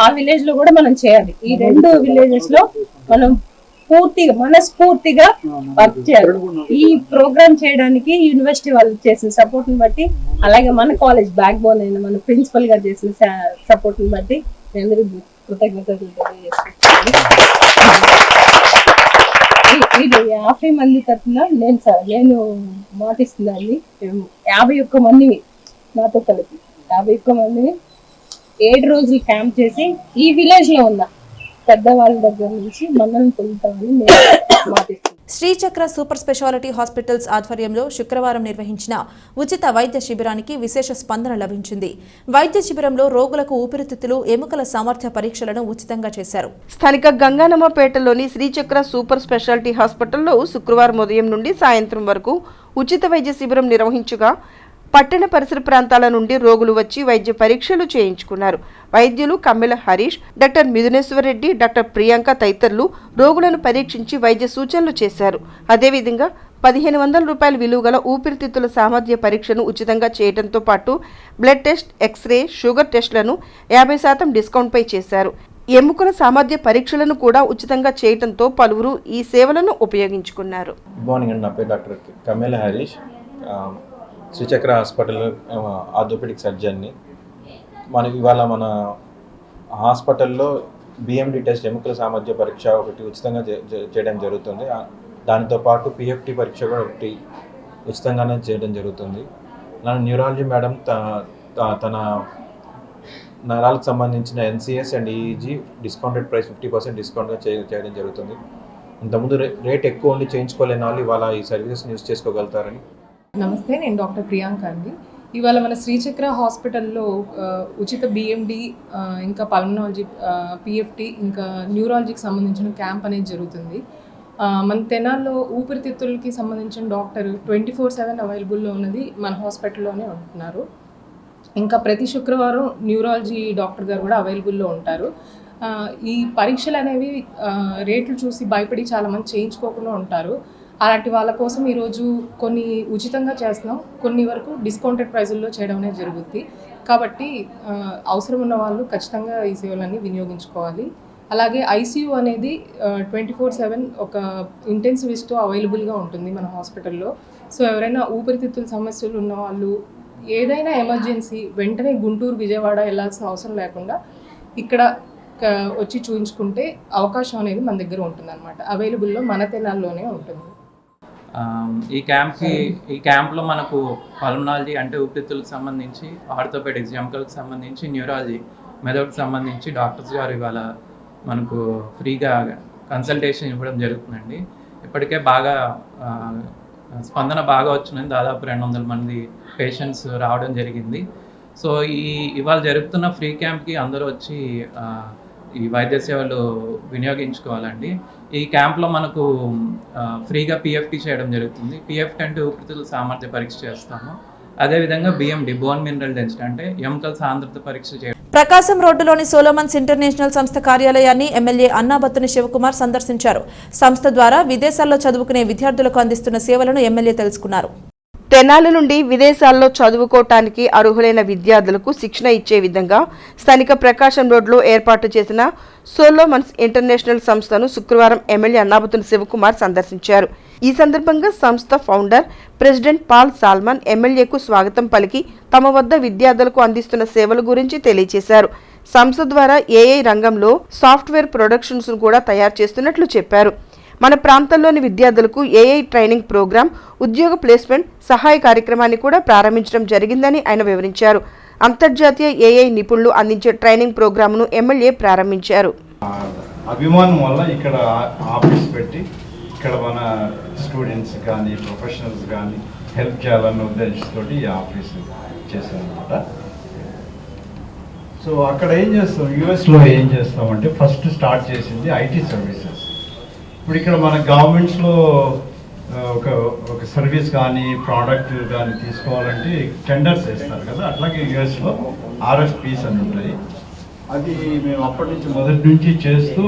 ఆ విలేజ్ లో కూడా మనం చేయాలి. ఈ 2 విలేజెస్ లో మనం పూర్తిగా మనస్ఫూర్తిగా వర్క్ చేయాలి. ఈ ప్రోగ్రామ్ చేయడానికి యూనివర్సిటీ వాళ్ళు చేసిన సపోర్ట్ ని బట్టి, అలాగే మన కాలేజ్ బ్యాక్ బోన్ అయిన మన ప్రిన్సిపల్ గారు చేసిన సపోర్ట్ ని బట్టి అందరూ కృతజ్ఞతలు తెలియజేస్తున్నాను. 50 మంది తరఫున నేను మాటిస్తున్నాను. 51 మందిని నాతో కలిపి 51 మందిని 7 రోజులు క్యాంప్ చేసి ఈ విలేజ్ లో ఉన్న పెద్దవాళ్ళ దగ్గర నుంచి మనల్ని పొందుతామని మాటిస్తున్నాను. శ్రీచక్ర సూపర్ స్పెషాలిటీ హాస్పిటల్స్ ఆధ్వర్యంలో శుక్రవారం నిర్వహించిన ఉచిత వైద్య శిబిరానికి విశేష స్పందన లభించింది. వైద్య శిబిరంలో రోగులకు ఊపిరితిత్తులు, ఎముకల సామర్థ్య పరీక్షలను ఉచితంగా చేశారు. స్థానిక గంగానమ్మపేటలోని శ్రీచక్ర సూపర్ స్పెషాలిటీ హాస్పిటల్లో శుక్రవారం ఉదయం నుండి సాయంత్రం వరకు ఉచిత వైద్య శిబిరం నిర్వహించగా పట్టణ పరిసర ప్రాంతాల నుండి రోగులు వచ్చి వైద్య పరీక్షలు చేయించుకున్నారు. వైద్యులు కమ్మెల హరీష్, డాక్టర్ మిథునేశ్వర్ రెడ్డి, డాక్టర్ ప్రియాంక తదితరులు రోగులను పరీక్షించి వైద్య సూచనలు చేశారు. అదేవిధంగా 1500 రూపాయల విలువ గల ఊపిరితిత్తుల సామర్థ్య పరీక్షను ఉచితంగా చేయడంతో పాటు బ్లడ్ టెస్ట్, ఎక్స్రే, షుగర్ టెస్టులను 50% డిస్కౌంట్పై చేశారు. ఎముకల సామర్థ్య పరీక్షలను కూడా ఉచితంగా చేయడంతో పలువురు ఈ సేవలను ఉపయోగించుకున్నారు. గుడ్ మార్నింగ్ అండి. నా పేరు డాక్టర్ కమ్మెల హరీష్, శ్రీచక్ర హాస్పిటల్ ఆర్థోపెడిక్ సర్జన్ని. ఇవాళ మన హాస్పిటల్లో బిఎండి టెస్ట్, ఎముకల సామర్థ్య పరీక్ష ఒకటి ఉచితంగా చేయడం జరుగుతుంది. దానితో పాటు పిఎఫ్టి పరీక్ష కూడా ఒకటి ఉచితంగానే చేయడం జరుగుతుంది. నన్ను న్యూరాలజీ మేడం తన నరాలకు సంబంధించిన NCS and EEG discounted price 50% డిస్కౌంట్గా చేయడం జరుగుతుంది. ఇంతకుముందు రేట్ ఎక్కువ ఉండి చేయించుకోలేని వాళ్ళు ఇవాళ ఈ సర్వీసెస్ని యూజ్ చేసుకోగలుగుతారని. నమస్తే, నేను డాక్టర్ ప్రియాంక అండి. ఇవాళ మన శ్రీచక్ర హాస్పిటల్లో ఉచిత బిఎండి, ఇంకా పల్మనాలజీ, పిఎఫ్టి, ఇంకా న్యూరాలజీకి సంబంధించిన క్యాంప్ అనేది జరుగుతుంది. మన తెనాల్లో ఊపిరితిత్తులకి సంబంధించిన డాక్టర్ 24/7 అవైలబుల్లో ఉన్నది మన హాస్పిటల్లోనే ఉంటున్నారు. ఇంకా ప్రతి శుక్రవారం న్యూరాలజీ డాక్టర్ గారు కూడా అవైలబుల్లో ఉంటారు. ఈ పరీక్షలు అనేవి రేట్లు చూసి భయపడి చాలామంది చేయించుకోకుండా ఉంటారు. అలాంటి వాళ్ళ కోసం ఈరోజు కొన్ని ఉచితంగా చేస్తున్నాం, కొన్ని వరకు డిస్కౌంటెడ్ ప్రైజుల్లో చేయడం అనేది జరుగుద్ది. కాబట్టి అవసరం ఉన్న వాళ్ళు ఖచ్చితంగా ఈ సేవలన్నీ వినియోగించుకోవాలి. అలాగే ఐసీయూ అనేది 24/7 ఒక ఇంటెన్సివిస్ట్తో అవైలబుల్గా ఉంటుంది మన హాస్పిటల్లో. సో ఎవరైనా ఊపిరితిత్తుల సమస్యలు ఉన్న వాళ్ళు, ఏదైనా ఎమర్జెన్సీ వెంటనే గుంటూరు, విజయవాడ వెళ్ళాల్సిన అవసరం లేకుండా ఇక్కడ వచ్చి చూయించుకుంటే అవకాశం అనేది మన దగ్గర ఉంటుంది అనమాట. అవైలబుల్లో మన తెనాల్లోనే ఉంటుంది. ఈ క్యాంప్లో మనకు పల్మనాలజీ అంటే ఊపిరితిత్తులకు సంబంధించి, ఆర్థోపెడిక్స్ ఎముకలకు సంబంధించి, న్యూరాలజీ మెదడుకు సంబంధించి డాక్టర్స్ గారు ఇవాళ మనకు ఫ్రీగా కన్సల్టేషన్ ఇవ్వడం జరుగుతుందండి. ఇప్పటికే బాగా స్పందన బాగా వచ్చింది. దాదాపు 200 మంది పేషెంట్స్ రావడం జరిగింది. సో ఇవాళ జరుగుతున్న ఫ్రీ క్యాంప్కి అందరూ వచ్చి ఈ వైద్య సేవలు వినియోగించుకోవాలండి. ఈ క్యాంప్లో మనకు ఫ్రీగా పిఎఫ్టి చేయడం జరుగుతుంది. పిఎఫ్టి అంటే ఊపిరితిత్తుల సామర్థ్య పరీక్ష చేస్తాము. అదేవిధంగా బిఎండి, బోన్ మినరల్ డెన్సిటీ అంటే ఎముకల సాంద్రత పరీక్ష చేయడం. ప్రకాశం రోడ్డులోని సోలోమన్స్ ఇంటర్నేషనల్ సంస్థ కార్యాలయాన్ని ఎమ్మెల్యే అన్నాబత్తుని శివకుమార్ సందర్శించారు. సంస్థ ద్వారా విదేశాల్లో చదువుకునే విద్యార్థులకు అందిస్తున్న సేవలను ఎమ్మెల్యే తెలుసుకున్నారు. తెనాలి నుండి విదేశాల్లో చదువుకోవటానికి అర్హులైన విద్యార్థులకు శిక్షణ ఇచ్చే విధంగా స్థానిక ప్రకాశం రోడ్లో ఏర్పాటు చేసిన సోలోమన్స్ ఇంటర్నేషనల్ సంస్థను శుక్రవారం ఎమ్మెల్యే అన్నాబత్తుని శివకుమార్ సందర్శించారు. ఈ సందర్భంగా సంస్థ ఫౌండర్, ప్రెసిడెంట్ పాల్ సాల్మన్ ఎమ్మెల్యేకు స్వాగతం పలికి తమ వద్ద విద్యార్థులకు అందిస్తున్న సేవల గురించి తెలియజేశారు. సంస్థ ద్వారా ఏఐ రంగంలో సాఫ్ట్వేర్ ప్రొడక్షన్స్ కూడా తయారు చేస్తున్నట్లు చెప్పారు. మన ప్రాంతంలోని విద్యార్థులకు ఏఐ ట్రైనింగ్ ప్రోగ్రాం, ఉద్యోగ ప్లేస్మెంట్ సహాయ కార్యక్రమాన్ని కూడా ప్రారంభించడం జరిగిందని ఆయన వివరించారు. అంతర్జాతీయ ఏఐ నిపుణులు అందించే ట్రైనింగ్ ప్రోగ్రాంను ఎమ్మెల్యే ప్రారంభించారు. అభిమానం వల్ల ఇక్కడ ఆఫీస్ పెట్టి ఇక్కడ మన స్టూడెంట్స్ కానీ ప్రొఫెషనల్స్ కానీ హెల్ప్ చేయాలన్న ఉద్దేశంతో ఈ ఆఫీస్ చేశారనమాట. సో అక్కడ ఏం చేస్తాం, యూఎస్లో ఏం చేస్తామంటే ఫస్ట్ స్టార్ట్ చేసింది ఐటీ సర్వీసెస్. ఇప్పుడు ఇక్కడ మన గవర్నమెంట్స్లో ఒక సర్వీస్ కానీ ప్రోడక్ట్ కానీ తీసుకోవాలంటే టెండర్స్ వేస్తారు కదా, అట్లాగే యూఎస్లో ఆర్ఎఫ్పీస్ అని ఉంటాయి. అది మేము అప్పటి నుంచి మొదటి నుంచి చేస్తూ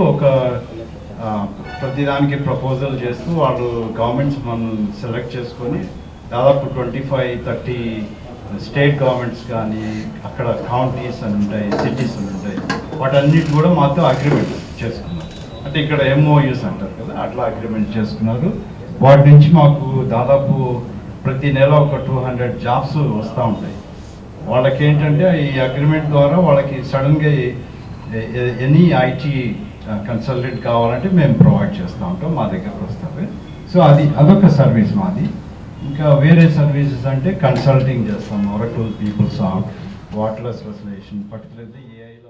ప్రతిదానికి ప్రపోజల్ చేస్తూ వాళ్ళు గవర్నమెంట్స్ మనం సెలెక్ట్ చేసుకొని దాదాపు 25-30 స్టేట్ గవర్నమెంట్స్ కానీ అక్కడ కౌంటీస్ అని ఉంటాయి, సిటీస్ అని ఉంటాయి, వాటన్నిటి కూడా మాతో అగ్రిమెంట్ చేసుకున్నారు. అంటే ఇక్కడ ఎంఓయూస్ అంటారు కదా, అట్లా అగ్రిమెంట్ చేసుకున్నారు. వాటి నుంచి మాకు దాదాపు ప్రతి నెల ఒక 200 జాబ్స్ వస్తూ ఉంటాయి. వాళ్ళకి ఏంటంటే ఈ అగ్రిమెంట్ ద్వారా వాళ్ళకి సడన్గా ఎనీ ఐటీ కన్సల్టెంట్ కావాలంటే మేము ప్రొవైడ్ చేస్తూ ఉంటాం, మా దగ్గరకు వస్తారు. సో అదొక సర్వీస్ మాది. ఇంకా వేరే సర్వీసెస్ అంటే కన్సల్టింగ్ చేస్తాం, Oracle, PeopleSoft, waterless resolution, particularly ఏఐలో.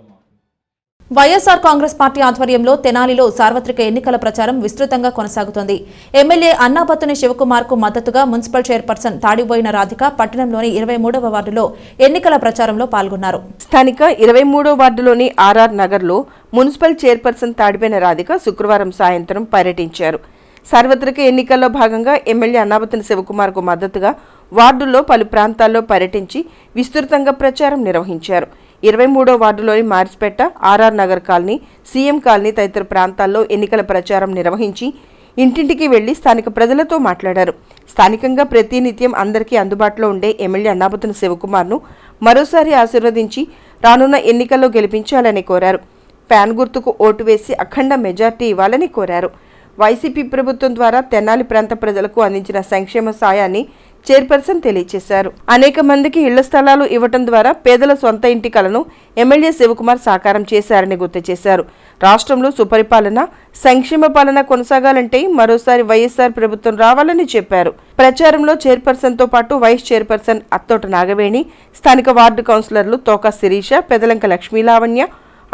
వైఎస్ఆర్ కాంగ్రెస్ పార్టీ ఆధ్వర్యంలో తెనాలిలో సార్వత్రిక ఎన్నికల ప్రచారం విస్తృతంగా కొనసాగుతోంది. ఎమ్మెల్యే అన్నాబత్తుని శివకుమార్ కు మద్దతుగా మున్సిపల్ చైర్పర్సన్ తాడిబోయిన రాధిక పట్టణంలోని 23వ వార్డులో ఎన్నికల ప్రచారంలో పాల్గొన్నారు. స్థానిక 23వ వార్డులోని ఆర్ఆర్ నగర్లో మున్సిపల్ చైర్పర్సన్ తాడిబోయిన రాధిక శుక్రవారం సాయంత్రం పర్యటించారు. సార్వత్రిక ఎన్నికల్లో భాగంగా ఎమ్మెల్యే అన్నాబత్తుని శివకుమార్ కు మద్దతుగా వార్డుల్లో పలు ప్రాంతాల్లో పర్యటించి విస్తృతంగా ప్రచారం నిర్వహించారు. 23వ వార్డులోని Marspeta, RR Nagar colony, CM colony తదితర ప్రాంతాల్లో ఎన్నికల ప్రచారం నిర్వహించి ఇంటింటికి వెళ్లి స్థానిక ప్రజలతో మాట్లాడారు. స్థానికంగా ప్రతినిత్యం అందరికీ అందుబాటులో ఉండే ఎమ్మెల్యే అన్నాబత్తుని శివకుమార్ను మరోసారి ఆశీర్వదించి రానున్న ఎన్నికల్లో గెలిపించాలని కోరారు. ఫ్యాన్ గుర్తుకు ఓటు వేసి అఖండ మెజార్టీ ఇవ్వాలని కోరారు. వైసీపీ ప్రభుత్వం ద్వారా తెనాలి ప్రాంత ప్రజలకు అందించిన సంక్షేమ సాయాన్ని చైర్పర్సన్ తెలియజేశారు. అనేక మందికి ఇళ్ల స్థలాలు ఇవ్వటం ద్వారా పేదల సొంత ఇంటి కలను ఎమ్మెల్యే శివకుమార్ సాకారం చేశారని గుర్తు చేశారు. రాష్ట్రంలో సుపరిపాలన, సంక్షేమ పాలన కొనసాగాలంటే మరోసారి వైఎస్ఆర్ ప్రభుత్వం రావాలని చెప్పారు. ప్రచారంలో చైర్పర్సన్తో పాటు వైస్ చైర్పర్సన్ అత్తోట నాగవేణి, స్థానిక వార్డు కౌన్సిలర్లు తోకా శిరీష, పెదలంక లక్ష్మీలావణ్య,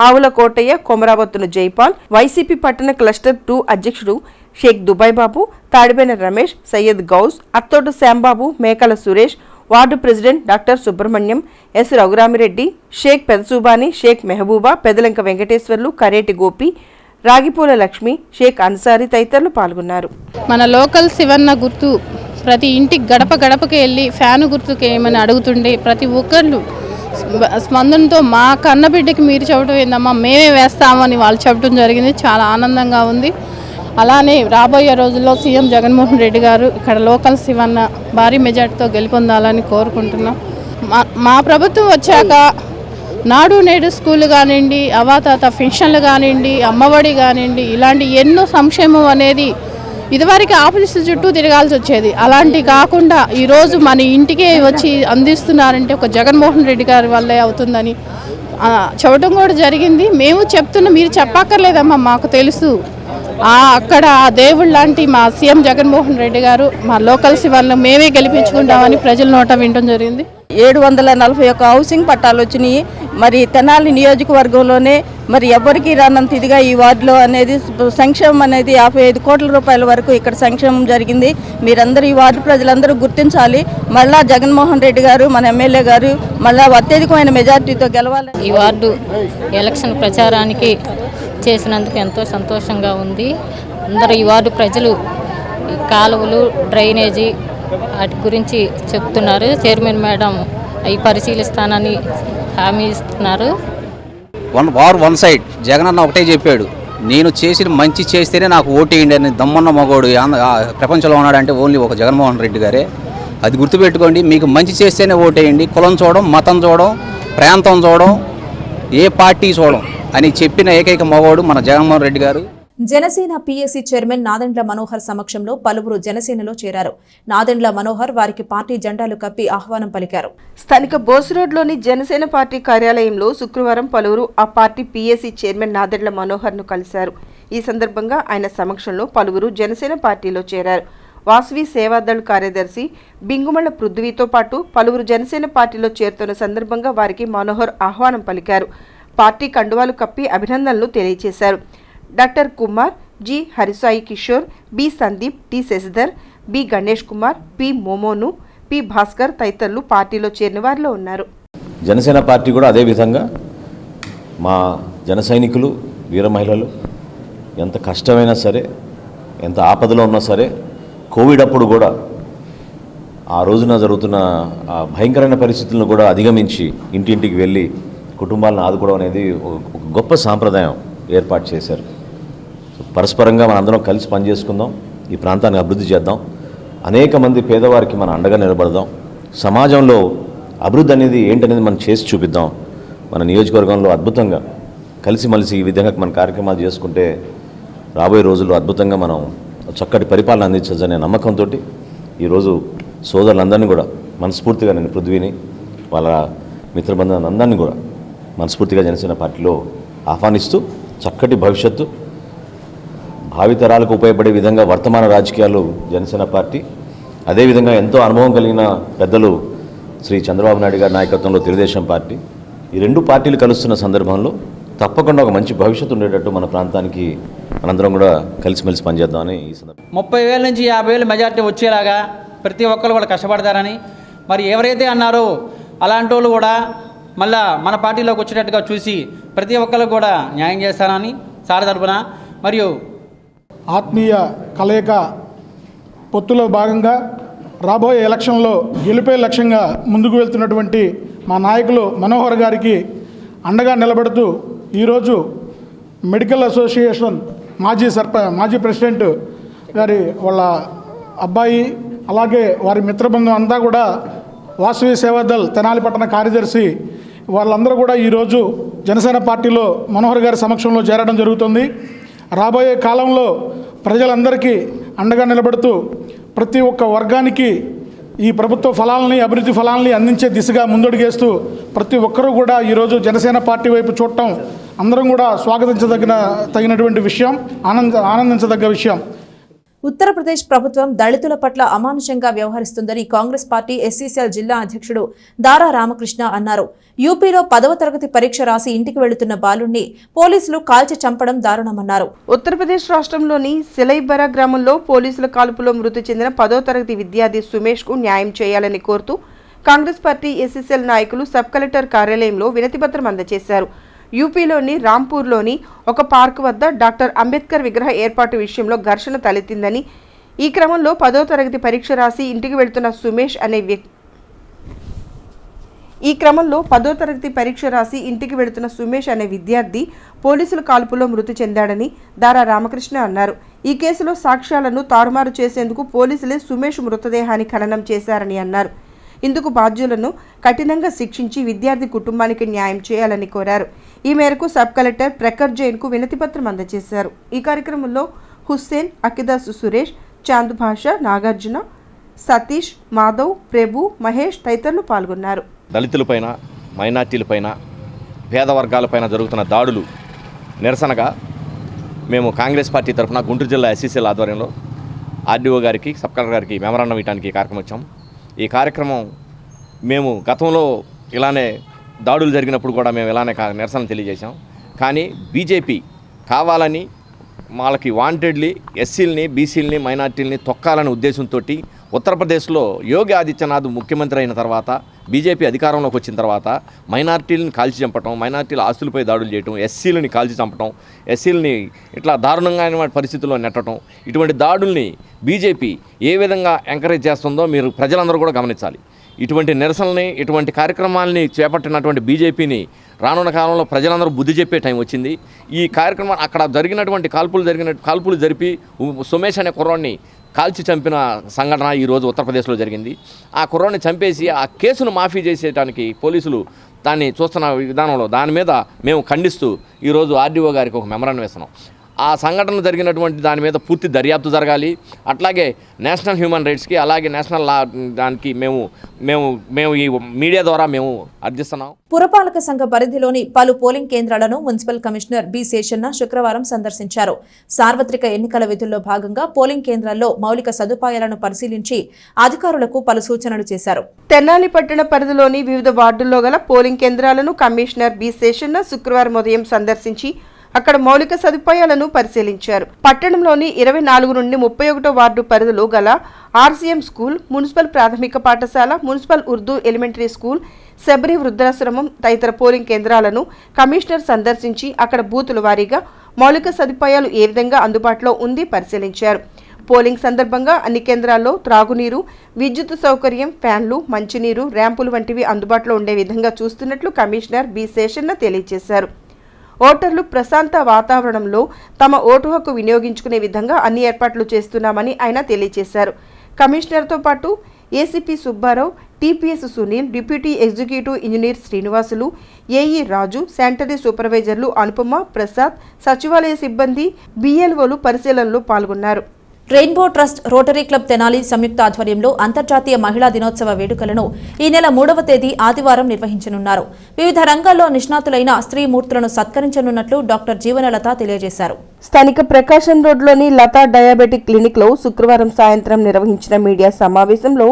ఆవుల కోటయ్య, కొమరావత్తును జైపాల్, వైసీపీ పట్టణ క్లస్టర్ 2 అధ్యక్షుడు Sheikh Dubai Babu, Tadibena Ramesh, Syed Gouse, Athota Shyambabu, Mekala Suresh, ward president doctor Subrahmanyam, S Raghuramireddy, Sheikh Pedasubani, Sheikh Mehbooba, Pedalanka Venkateswarlu, Kareti Gopi, Ragipula Lakshmi, Sheikh Ansari తదితరులు పాల్గొన్నారు. మన లోకల్ శివన్న గుర్తు ప్రతి ఇంటికి గడప గడపకి వెళ్ళి ఫ్యాను గుర్తుకి ఏమని అడుగుతుండే ప్రతి ఒక్కళ్ళు స్పందనతో మా కన్నబిడ్డకి మీరు చెప్పడం ఏందమ్మా మేమే వేస్తామని వాళ్ళు చెప్పడం జరిగింది. చాలా ఆనందంగా ఉంది. అలానే రాబోయే రోజుల్లో సీఎం జగన్మోహన్ రెడ్డి గారు ఇక్కడ లోకల్ శివన్న భారీ మెజార్టీతో గెలుపొందాలని కోరుకుంటున్నాం. మా ప్రభుత్వం వచ్చాక నాడు నేడు స్కూళ్ళు కానివ్వండి, అవాతాత పెన్షన్లు కానివ్వండి, అమ్మఒడి కానివ్వండి, ఇలాంటి ఎన్నో సంక్షేమం అనేది ఇదివరకు ఆఫీసుల చుట్టూ తిరగాల్సి వచ్చేది. అలాంటి కాకుండా ఈరోజు మన ఇంటికే వచ్చి అందిస్తున్నారంటే ఒక జగన్మోహన్ రెడ్డి గారి వల్లే అవుతుందని చెప్పడం కూడా జరిగింది. మేము చెప్తున్నా, మీరు చెప్పక్కర్లేదమ్మా, మాకు తెలుసు. అక్కడ దేవుడు లాంటి మా సీఎం జగన్మోహన్ రెడ్డి గారు మా లోకల్ శివాలను మేమే గెలిపించుకుంటామని ప్రజల నోట వినడం జరిగింది. 741 హౌసింగ్ పట్టాలు వచ్చినాయి. మరి తెనాలి నియోజకవర్గంలోనే మరి ఎవరికి రానంత ఇదిగా ఈ వార్డులో అనేది సంక్షేమం అనేది 55 కోట్ల రూపాయల వరకు ఇక్కడ సంక్షేమం జరిగింది. మీరందరూ ఈ వార్డు ప్రజలందరూ గుర్తించాలి. మళ్ళా జగన్మోహన్ రెడ్డి గారు మన ఎమ్మెల్యే గారు మళ్ళా అత్యధికమైన మెజార్టీతో గెలవాలి. ఈ వార్డు ఎలక్షన్ ప్రచారానికి చేసినందుకు ఎంతో సంతోషంగా ఉంది. అందరూ ఈ వార్డు ప్రజలు కాలువలు, డ్రైనేజీ వాటి గురించి చెప్తున్నారు. చైర్మన్ మేడం అవి పరిశీలిస్తానని హామీ ఇస్తున్నారు. వన్ సైడ్ జగన్ అన్న ఒకటే చెప్పాడు, నేను చేసిన మంచి చేస్తేనే నాకు ఓటేయండి అని దమ్మన్న మగోడు ప్రపంచంలో ఉన్నాడంటే ఓన్లీ ఒక జగన్మోహన్ రెడ్డి గారే. అది గుర్తుపెట్టుకోండి. మీకు మంచి చేస్తేనే ఓటేయండి. కులం చూడడం, మతం చూడడం, ప్రాంతం చూడడం, ఏ పార్టీ చూడడం అని చెప్పిన ఏకైక మగోడు మన జగన్మోహన్ రెడ్డి గారు. జనసేన పీఎస్సీ చైర్మన్ నాదెండ్ల మనోహర్ సమక్షంలో పలువురు జనసేనలో చేరారు. నాదెండ్ల మనోహర్ వారికి పార్టీ జెండాలు కప్పి ఆహ్వానం పలికారు. స్థానిక బోస్ రోడ్లోని జనసేన పార్టీ కార్యాలయంలో శుక్రవారం పలువురు ఆ పార్టీ పీఎస్సీ చైర్మన్ నాదెండ్ల మనోహర్ను కలిశారు. ఈ సందర్భంగా ఆయన సమక్షంలో పలువురు జనసేన పార్టీలో చేరారు. వాసవి సేవాదళ్ కార్యదర్శి బింగుమళ్ల పృథ్వీతో పాటు పలువురు జనసేన పార్టీలో చేరుతున్న సందర్భంగా వారికి మనోహర్ ఆహ్వానం పలికారు. పార్టీ కండువాలు కప్పి అభినందనలు తెలియజేశారు. Doctor Kumar, G Harisai Kishore, B Sandeep, T Sasidhar, B Ganesh Kumar, P మోమోను, పి భాస్కర్ తదితరులు పార్టీలో చేరిన వారిలో ఉన్నారు. జనసేన పార్టీ కూడా అదేవిధంగా మా జన సైనికులు, వీర మహిళలు ఎంత కష్టమైనా సరే, ఎంత ఆపదలో ఉన్నా సరే, కోవిడ్ అప్పుడు కూడా ఆ రోజున జరుగుతున్న ఆ భయంకరమైన పరిస్థితులను కూడా అధిగమించి ఇంటింటికి వెళ్ళి కుటుంబాలను ఆదుకోవడం అనేది ఒక గొప్ప సాంప్రదాయం ఏర్పాటు చేశారు. పరస్పరంగా మనందరం కలిసి పనిచేసుకుందాం, ఈ ప్రాంతాన్ని అభివృద్ధి చేద్దాం, అనేక మంది పేదవారికి మనం అండగా నిలబడదాం, సమాజంలో అభివృద్ధి అనేది ఏంటనేది మనం చేసి చూపిద్దాం. మన నియోజకవర్గంలో అద్భుతంగా కలిసిమలిసి ఈ విధంగా మన కార్యక్రమాలు చేసుకుంటే రాబోయే రోజుల్లో అద్భుతంగా మనం చక్కటి పరిపాలన అందించచ్చనే నమ్మకంతో ఈరోజు సోదరులందరినీ కూడా మనస్ఫూర్తిగా నేను పృథ్వీని వాళ్ళ మిత్రబంధువులందరినీ కూడా మనస్ఫూర్తిగా జనసేన పార్టీలో ఆహ్వానిస్తూ చక్కటి భవిష్యత్తు, భావితరాలకు ఉపయోగపడే విధంగా వర్తమాన రాజకీయాలు జనసేన పార్టీ, అదేవిధంగా ఎంతో అనుభవం కలిగిన పెద్దలు శ్రీ చంద్రబాబు నాయుడు గారి నాయకత్వంలో తెలుగుదేశం పార్టీ, ఈ రెండు పార్టీలు కలుస్తున్న సందర్భంలో తప్పకుండా ఒక మంచి భవిష్యత్తు ఉండేటట్టు మన ప్రాంతానికి మనందరం కూడా కలిసిమెలిసి పనిచేద్దామని ఈ సందర్భంగా 30,000 నుంచి 50,000 మెజార్టీ వచ్చేలాగా ప్రతి ఒక్కరు కూడా కష్టపడతారని, మరి ఎవరైతే అన్నారో అలాంటి వాళ్ళు కూడా మళ్ళా మన పార్టీలోకి వచ్చేటట్టుగా చూసి ప్రతి ఒక్కరికి కూడా న్యాయం చేస్తానని సార్ తరపున, మరియు ఆత్మీయ కలయిక పొత్తులో భాగంగా రాబోయే ఎలక్షన్లో గెలిపే లక్ష్యంగా ముందుకు వెళ్తున్నటువంటి మా నాయకులు మనోహర్ గారికి అండగా నిలబడుతూ ఈరోజు మెడికల్ అసోసియేషన్ మాజీ ప్రెసిడెంట్ గారి వాళ్ళ అబ్బాయి అలాగే వారి మిత్రబృందం అంతా కూడా వాసవి సేవాదల్ తెనాలి పట్టణ కార్యదర్శి వాళ్ళందరూ కూడా ఈరోజు జనసేన పార్టీలో మనోహర్ గారి సమక్షంలో చేరడం జరుగుతుంది. రాబోయే కాలంలో ప్రజలందరికీ అండగా నిలబడుతూ ప్రతి ఒక్క వర్గానికి ఈ ప్రభుత్వ ఫలాలని అభివృద్ధి ఫలాలని అందించే దిశగా ముందడుగేస్తూ ప్రతి ఒక్కరూ కూడా ఈరోజు జనసేన పార్టీ వైపు చూడటం అందరం కూడా స్వాగతించదగినటువంటి విషయం, ఆనందించదగ్గ విషయం. ఉత్తరప్రదేశ్ ప్రభుత్వం దళితుల పట్ల అమానుషంగా వ్యవహరిస్తుందని కాంగ్రెస్ పార్టీ ఎస్సీసీఎల్ జిల్లా అధ్యక్షుడు దారా రామకృష్ణ అన్నారు. యూపీలో 10వ తరగతి పరీక్ష రాసి ఇంటికి వెళుతున్న బాలుణ్ణి పోలీసులు కాల్చి చంపడం దారుణమన్నారు. ఉత్తరప్రదేశ్ రాష్ట్రంలోని సిలైబరా గ్రామంలో పోలీసుల కాల్పులో మృతి చెందిన 10వ తరగతి విద్యార్థి సుమేష్ కు న్యాయం చేయాలని కోరుతూ కాంగ్రెస్ పార్టీ ఎస్సీసీఎల్ నాయకులు సబ్ కలెక్టర్ కార్యాలయంలో వినతిపత్రం అందజేశారు. యూపీలోని రాంపూర్లోని ఒక పార్కు వద్ద డాక్టర్ అంబేద్కర్ విగ్రహ ఏర్పాటు విషయంలో ఘర్షణ తలెత్తిందని, ఈ క్రమంలో 10వ తరగతి పరీక్ష రాసి ఇంటికి వెళ్తున్న సుమేష్ అనే విద్యార్థి పోలీసుల కాల్పులో మృతి చెందాడని దారా రామకృష్ణ అన్నారు. ఈ కేసులో సాక్ష్యాలను తారుమారు చేసేందుకు పోలీసులే సుమేష్ మృతదేహాన్ని ఖననం చేశారని అన్నారు. ఇందుకు బాధ్యులను కఠినంగా శిక్షించి విద్యార్థి కుటుంబానికి న్యాయం చేయాలని కోరారు. ఈ మేరకు సబ్ కలెక్టర్ ప్రఖర్ జైన్ కు వినతిపత్రం అందజేశారు. ఈ కార్యక్రమంలో హుస్సేన్, అకిదాస్ సురేష్, చాంద్ భాష, నాగార్జున, సతీష్, మాధవ్, ప్రభు, మహేష్ తదితరులు పాల్గొన్నారు. దళితులపైన, మైనార్టీలపైన, పేద వర్గాలపైన జరుగుతున్న దాడులు నిరసనగా మేము కాంగ్రెస్ పార్టీ తరఫున గుంటూరు జిల్లా ఎస్సీసీఎల్ ఆధ్వర్యంలో ఆర్డీఓ గారికి, సబ్ కలెక్టర్ గారికి మెమరాండం ఇవ్వడానికి కార్యక్రమం వచ్చాం. ఈ కార్యక్రమం మేము గతంలో ఇలానే దాడులు జరిగినప్పుడు కూడా మేము ఇలానే నిరసన తెలియజేశాం. కానీ బీజేపీ కావాలని వాళ్ళకి వాంటెడ్లీ ఎస్సీలని, బీసీలని, మైనార్టీలని తొక్కాలనే ఉద్దేశంతో ఉత్తరప్రదేశ్లో యోగి ఆదిత్యనాథ్ ముఖ్యమంత్రి అయిన తర్వాత, బీజేపీ అధికారంలోకి వచ్చిన తర్వాత మైనార్టీలను కాల్చి చంపటం, మైనార్టీల ఆస్తులపై దాడులు చేయటం, ఎస్సీలని కాల్చి చంపటం, ఎస్సీలని ఇట్లా దారుణంగా పరిస్థితుల్లో నెట్టడం, ఇటువంటి దాడుల్ని బీజేపీ ఏ విధంగా ఎంకరేజ్ చేస్తుందో మీరు ప్రజలందరూ కూడా గమనించాలి. ఇటువంటి నిరసనల్ని, ఇటువంటి కార్యక్రమాలని చేపట్టినటువంటి బీజేపీని రానున్న కాలంలో ప్రజలందరూ బుద్ధి చెప్పే టైం వచ్చింది. ఈ కార్యక్రమం అక్కడ జరిగినటువంటి కాల్పులు జరిపి సుమేష్ అనే కుర్రాడిని కాల్చి చంపిన సంఘటన ఈరోజు ఉత్తరప్రదేశ్లో జరిగింది. ఆ కుర్రాడిని చంపేసి ఆ కేసును మాఫీ చేసేయడానికి పోలీసులు దాన్ని చూస్తున్న విధానంలో దాని మీద మేము ఖండిస్తూ ఈరోజు ఆర్డీఓ గారికి ఒక మెమరాండం వేస్తున్నాం. ఆ సంఘటన జరిగినటువంటి దాని మీద పూర్తి దర్యాప్తు జరగాలి. అట్లాగే నేషనల్ హ్యూమన్ రైట్స్కి, అలాగే నేషనల్ లా దానికి మేము ఈ మీడియా ద్వారా మేము అర్థిస్తున్నాం. పురపాలక సంఘ పరిధిలోని పలు పోలింగ్ కేంద్రాలను మున్సిపల్ కమిషనర్ బి శేషన్న శుక్రవారం సందర్శించారు. సార్వత్రిక ఎన్నికల విధుల్లో భాగంగా పోలింగ్ కేంద్రాల్లో మౌలిక సదుపాయాలను పరిశీలించి అధికారులకు పలు సూచనలు చేశారు. తెనాలి పట్టణ పరిధిలోని వివిధ వార్డుల్లో గల పోలింగ్ కేంద్రాలను కమిషనర్ బి శేషన్న శుక్రవారం ఉదయం సందర్శించి అక్కడ మౌలిక సదుపాయాలను పరిశీలించారు. పట్టణంలోని 24 నుండి 31 వార్డు పరిధిలో గల ఆర్సీఎం స్కూల్, మున్సిపల్ ప్రాథమిక పాఠశాల, municipal Urdu elementary school, Sabari వృద్ధాశ్రమం తదితర పోలింగ్ కేంద్రాలను కమిషనర్ సందర్శించి అక్కడ బూతుల వారీగా మౌలిక సదుపాయాలు ఏ విధంగా అందుబాటులో ఉంది పరిశీలించారు. పోలింగ్ సందర్భంగా అన్ని కేంద్రాల్లో త్రాగునీరు, విద్యుత్ సౌకర్యం, ఫ్యాన్లు, మంచినీరు, ర్యాంపులు వంటివి అందుబాటులో ఉండే విధంగా చూస్తున్నట్లు కమిషనర్ బి శేషన్న తెలియజేశారు. ఓటర్లు ప్రశాంత వాతావరణంలో తమ ఓటు హక్కు వినియోగించుకునే విధంగా అన్ని ఏర్పాట్లు చేస్తున్నామని ఆయన తెలియజేశారు. కమిషనర్తో పాటు ACP Subbarao, TPS Sunil, deputy executive engineer Srinivasulu, AE Raju, sanitary సూపర్వైజర్లు అనుపమ, ప్రసాద్, సచివాలయ సిబ్బంది, బిఎల్ఓలు పరిశీలనలో పాల్గొన్నారు. Rainbow trust rotary club Tenali సంయుక్త ఆధ్వర్యంలో అంతర్జాతీయ మహిళా దినోత్సవ వేడుకలను ఈ నెల 3వ తేదీ ఆదివారం నిర్వహించనున్నారు. వివిధ రంగాల్లో నిష్ణాతులైన స్త్రీ మూర్తులను సత్కరించనున్నట్లు డాక్టర్ జీవనలత తెలియజేశారు. స్థానిక ప్రకాశం రోడ్లోని లతా డయాబెటిక్ క్లినిక్లో శుక్రవారం సాయంత్రం నిర్వహించిన మీడియా సమావేశంలో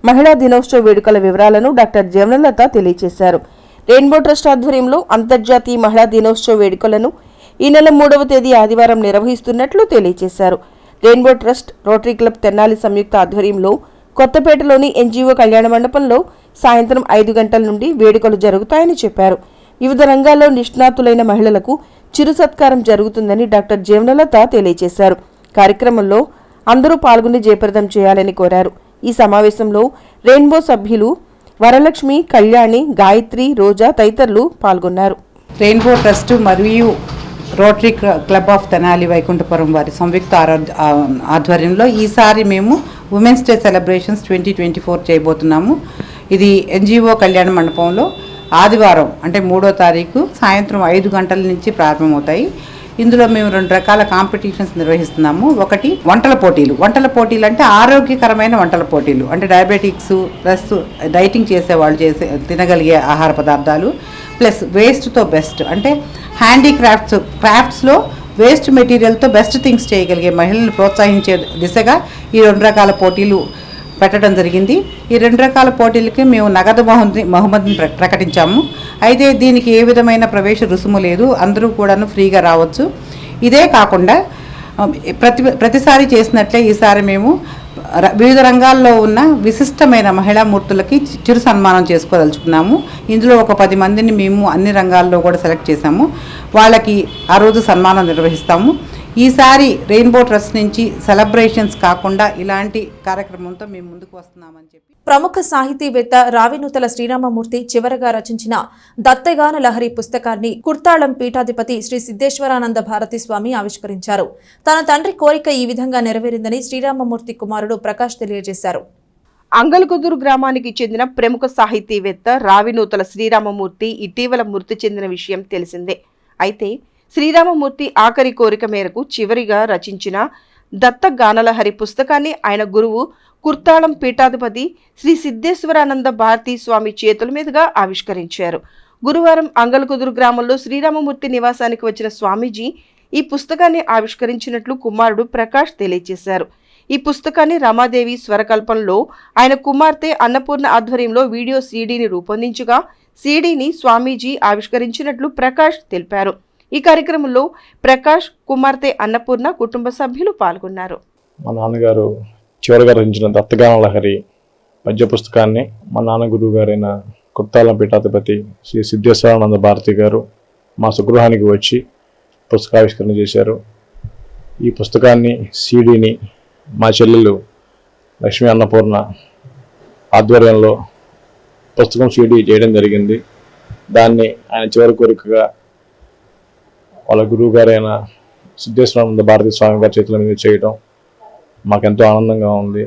మహిళా దినోత్సవ వేడుకల వివరాలను డాక్టర్ జీవనలత తెలియజేశారు. రెయిన్బో ట్రస్ట్ ఆధ్వర్యంలో అంతర్జాతీయ మహిళా దినోత్సవ వేడుకలను ఈ నెల 3వ తేదీ ఆదివారం నిర్వహిస్తున్నట్లు తెలియజేశారు. Rainbow trust rotary club Tenali సంయుక్త ఆధ్వర్యంలో కొత్తపేటలోని ఎన్జీఓ కళ్యాణ మండపంలో సాయంత్రం 5 గంటల నుండి వేడుకలు జరుగుతాయని చెప్పారు. వివిధ రంగాల్లో నిష్ణాతులైన మహిళలకు చిరు సత్కారం జరుగుతుందని డాక్టర్ జీవనలత తెలియజేశారు. కార్యక్రమంలో అందరూ పాల్గొని జయప్రదం చేయాలని కోరారు. ఈ సమావేశంలో రెయిన్బో సభ్యులు వరలక్ష్మి, కళ్యాణి, గాయత్రి, రోజా తదితరులు పాల్గొన్నారు. రెయిన్బో ట్రస్ట్ మరియు rotary club of Tenali Vaikunthapuram వారి సంయుక్త ఆధ్వర్యంలో ఈసారి మేము ఉమెన్స్ డే సెలబ్రేషన్స్ 2024 చేయబోతున్నాము. ఇది NGO కళ్యాణ మండపంలో ఆదివారం అంటే 3వ తారీఖు సాయంత్రం 5 గంటల నుంచి ప్రారంభమవుతాయి. ఇందులో మేము 2 రకాల కాంపిటీషన్స్ నిర్వహిస్తున్నాము. ఒకటి వంటల పోటీలు అంటే ఆరోగ్యకరమైన వంటల పోటీలు, అంటే డయాబెటిక్స్ ప్లస్ డైటింగ్ చేసేవాళ్ళు తినగలిగే ఆహార పదార్థాలు, ప్లస్ వేస్ట్తో బెస్ట్ అంటే క్రాఫ్ట్స్లో వేస్ట్ మెటీరియల్తో బెస్ట్ థింగ్స్ చేయగలిగే మహిళలను ప్రోత్సహించే దిశగా ఈ 2 రకాల పోటీలు పెట్టడం జరిగింది. ఈ 2 రకాల పోటీలకి మేము నగదు బహుమతిని ప్రకటించాము. అయితే దీనికి ఏ విధమైన ప్రవేశ రుసుము లేదు, అందరూ కూడాను ఫ్రీగా రావచ్చు. ఇదే కాకుండా ప్రతిసారి చేసినట్లే ఈసారి మేము వివిధ రంగాల్లో ఉన్న విశిష్టమైన మహిళా మూర్తులకి చిరు సన్మానం చేసుకోదలుచుకున్నాము. ఇందులో ఒక 10 మందిని మేము అన్ని రంగాల్లో కూడా సెలెక్ట్ చేశాము. వాళ్ళకి ఆ రోజు సన్మానం నిర్వహిస్తాము. ఈసారి రెయిన్బో ట్రస్ట్ నుంచి సెలబ్రేషన్స్ కాకుండా ఇలాంటి కార్యక్రమంతో మేము ముందుకు వస్తున్నామని చెప్పి ప్రముఖ సాహితీవేత్త రావినూతల శ్రీరామమూర్తి చివరగా రచించిన దత్తగాన లహరి పుస్తకాన్ని కుర్తాళం పీఠాధిపతి శ్రీ సిద్ధేశ్వరానంద భారతి స్వామి ఆవిష్కరించారు. తన తండ్రి కోరిక ఈ విధంగా నెరవేరిందని శ్రీరామమూర్తి కుమారుడు ప్రకాష్ తెలియజేశారు. అంగల్కుదురు గ్రామానికి చెందిన ప్రముఖ సాహితీవేత్త రావినూతల శ్రీరామమూర్తి ఇటీవల మృతి చెందిన విషయం తెలిసిందే. అయితే శ్రీరామమూర్తి ఆఖరి కోరిక మేరకు చివరిగా రచించిన దత్తగానలహరి పుస్తకాన్ని ఆయన గురువు కుర్తాళం పీఠాధిపతి శ్రీ సిద్ధేశ్వరానంద భారతీ స్వామి చేతుల మీదుగా ఆవిష్కరించారు. గురువారం అంగల్కుదురు గ్రామంలో శ్రీరామమూర్తి నివాసానికి వచ్చిన స్వామీజీ ఈ పుస్తకాన్ని ఆవిష్కరించినట్లు కుమారుడు ప్రకాష్ తెలియజేశారు. ఈ పుస్తకాన్ని రమాదేవి స్వరకల్పంలో ఆయన కుమార్తె అన్నపూర్ణ ఆధ్వర్యంలో వీడియో సీడీని రూపొందించగా సీడీని స్వామీజీ ఆవిష్కరించినట్లు ప్రకాష్ తెలిపారు. ఈ కార్యక్రమంలో ప్రకాష్, కుమార్తె అన్నపూర్ణ కుటుంబ సభ్యులు పాల్గొన్నారు. మా నాన్నగారు చివరిగా రచించిన దత్తగాన లహరి పద్య పుస్తకాన్ని మా నాన్న గురువు గారైన కుర్తాళం పీఠాధిపతి శ్రీ సిద్ధేశ్వరానంద భారతి గారు మా స్వగృహానికి వచ్చి పుస్తకావిష్కరణ చేశారు. ఈ పుస్తకాన్ని సీడీని మా చెల్లెలు లక్ష్మీ అన్నపూర్ణ ఆధ్వర్యంలో పుస్తకం సీడీ చేయడం జరిగింది. దాన్ని ఆయన చివరి కోరికగా వాళ్ళ గురువు గారైన సిద్ధేశ్వరానంద భారతి స్వామి గారి చేతుల మీద చేయడం మాకెంతో ఆనందంగా ఉంది.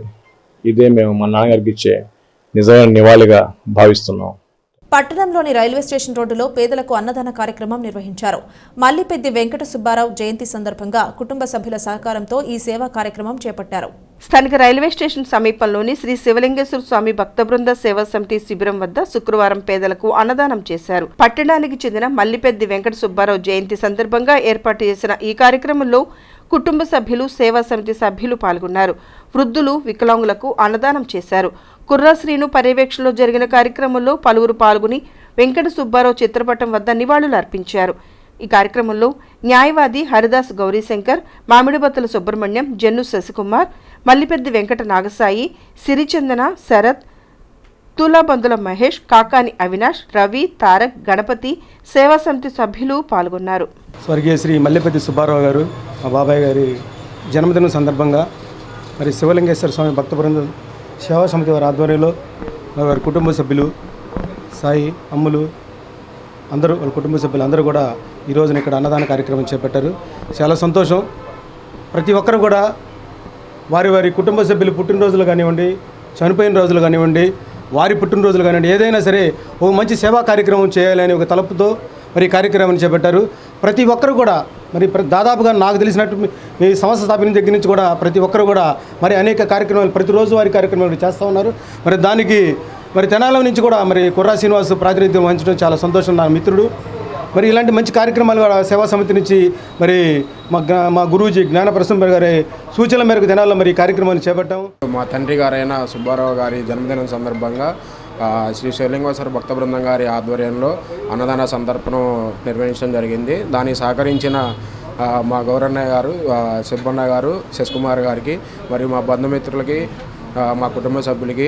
ఇదే మేము మా నాన్నగారికి ఇచ్చే నిజమైన నివాళిగా భావిస్తున్నాం. పట్టణంలోని రైల్వే స్టేషన్ రోడ్డులో పేదలకు అన్నదాన కార్యక్రమం నిర్వహించారు. మల్లిపెద్ది వెంకట సుబ్బారావు జయంతి సందర్భంగా కుటుంబ సభ్యుల సహకారంతో ఈ సేవా కార్యక్రమం చేపట్టారు. స్థానిక రైల్వే స్టేషన్ సమీపంలోని శ్రీ శివలింగేశ్వర స్వామి భక్త బృంద సేవా సమితి శిబిరం వద్ద శుక్రవారం పేదలకు అన్నదానం చేశారు. పట్టణానికి చెందిన మల్లిపెద్ది వెంకట సుబ్బారావు జయంతి సందర్భంగా ఏర్పాటు చేసిన ఈ కార్యక్రమంలో కుటుంబ సభ్యులు, సేవా సమితి సభ్యులు పాల్గొన్నారు. వృద్ధులు, వికలాంగులకు అన్నదానం చేశారు. కుర్రాశ్రీను పర్యవేక్షణలో జరిగిన కార్యక్రమంలో పలువురు పాల్గొని వెంకట సుబ్బారావు చిత్రపటం వద్ద నివాళులు అర్పించారు. ఈ కార్యక్రమంలో న్యాయవాది హరిదాస్ గౌరీశంకర్, మామిడిబత్తల సుబ్రహ్మణ్యం, జన్ను శశికుమార్, మల్లిపెద్ది వెంకట నాగసాయి, సిరిచందన, శరత్, తులాబందుల మహేష్, కాకాని అవినాష్, రవి, తారక్, గణపతి, సేవా సమితి సభ్యులు పాల్గొన్నారు. స్వర్గీయ శ్రీ మల్లిపెద్ది సుబ్బారావు గారు మా బాబాయ్ గారి జన్మదినం సందర్భంగా మరి శివలింగేశ్వర స్వామి భక్త బృందం సేవా సమితి వారి ఆధ్వర్యంలో వారి కుటుంబ సభ్యులు, సాయి, అమ్ములు అందరూ వాళ్ళ కుటుంబ సభ్యులు అందరూ కూడా ఈ రోజున ఇక్కడ అన్నదాన కార్యక్రమం చేపట్టారు. చాలా సంతోషం. ప్రతి ఒక్కరు కూడా వారి వారి కుటుంబ సభ్యులు పుట్టినరోజులు కానివ్వండి, చనిపోయిన రోజులు కానివ్వండి, వారి పుట్టినరోజులు కానివ్వండి, ఏదైనా సరే ఒక మంచి సేవా కార్యక్రమం చేయాలని ఒక తలపుతో మరి ఈ కార్యక్రమాన్ని చేపట్టారు. ప్రతి ఒక్కరు కూడా మరి దాదాపుగా నాకు తెలిసినట్టు మీ సంస్థ స్థాపన దగ్గర నుంచి కూడా ప్రతి ఒక్కరు కూడా మరి అనేక కార్యక్రమాలు ప్రతిరోజు వారి కార్యక్రమాలు చేస్తూ ఉన్నారు. మరి దానికి మరి తెనాల నుంచి కూడా మరి కుర్రా శ్రీనివాస్ ప్రాతినిధ్యం వహించడం చాలా సంతోషం. నా మిత్రుడు మరి ఇలాంటి మంచి కార్యక్రమాలు సేవా సమితి నుంచి మరి మా గురూజీ జ్ఞానప్రసన్న గారి సూచనల మేరకు తెనాల్లో మరి కార్యక్రమాన్ని చేపట్టాము. మా తండ్రి గారైన సుబ్బారావు గారి జన్మదినం సందర్భంగా శ్రీ శివలింగేశ్వర భక్త బృందం గారి ఆధ్వర్యంలో అన్నదాన సందర్భం నిర్వహించడం జరిగింది. దానికి సహకరించిన మా గౌరన్నయ్య గారు, సుబ్బన్న గారు, శశికుమార్ గారికి మరియు మా బంధుమిత్రులకి, మా కుటుంబ సభ్యులకి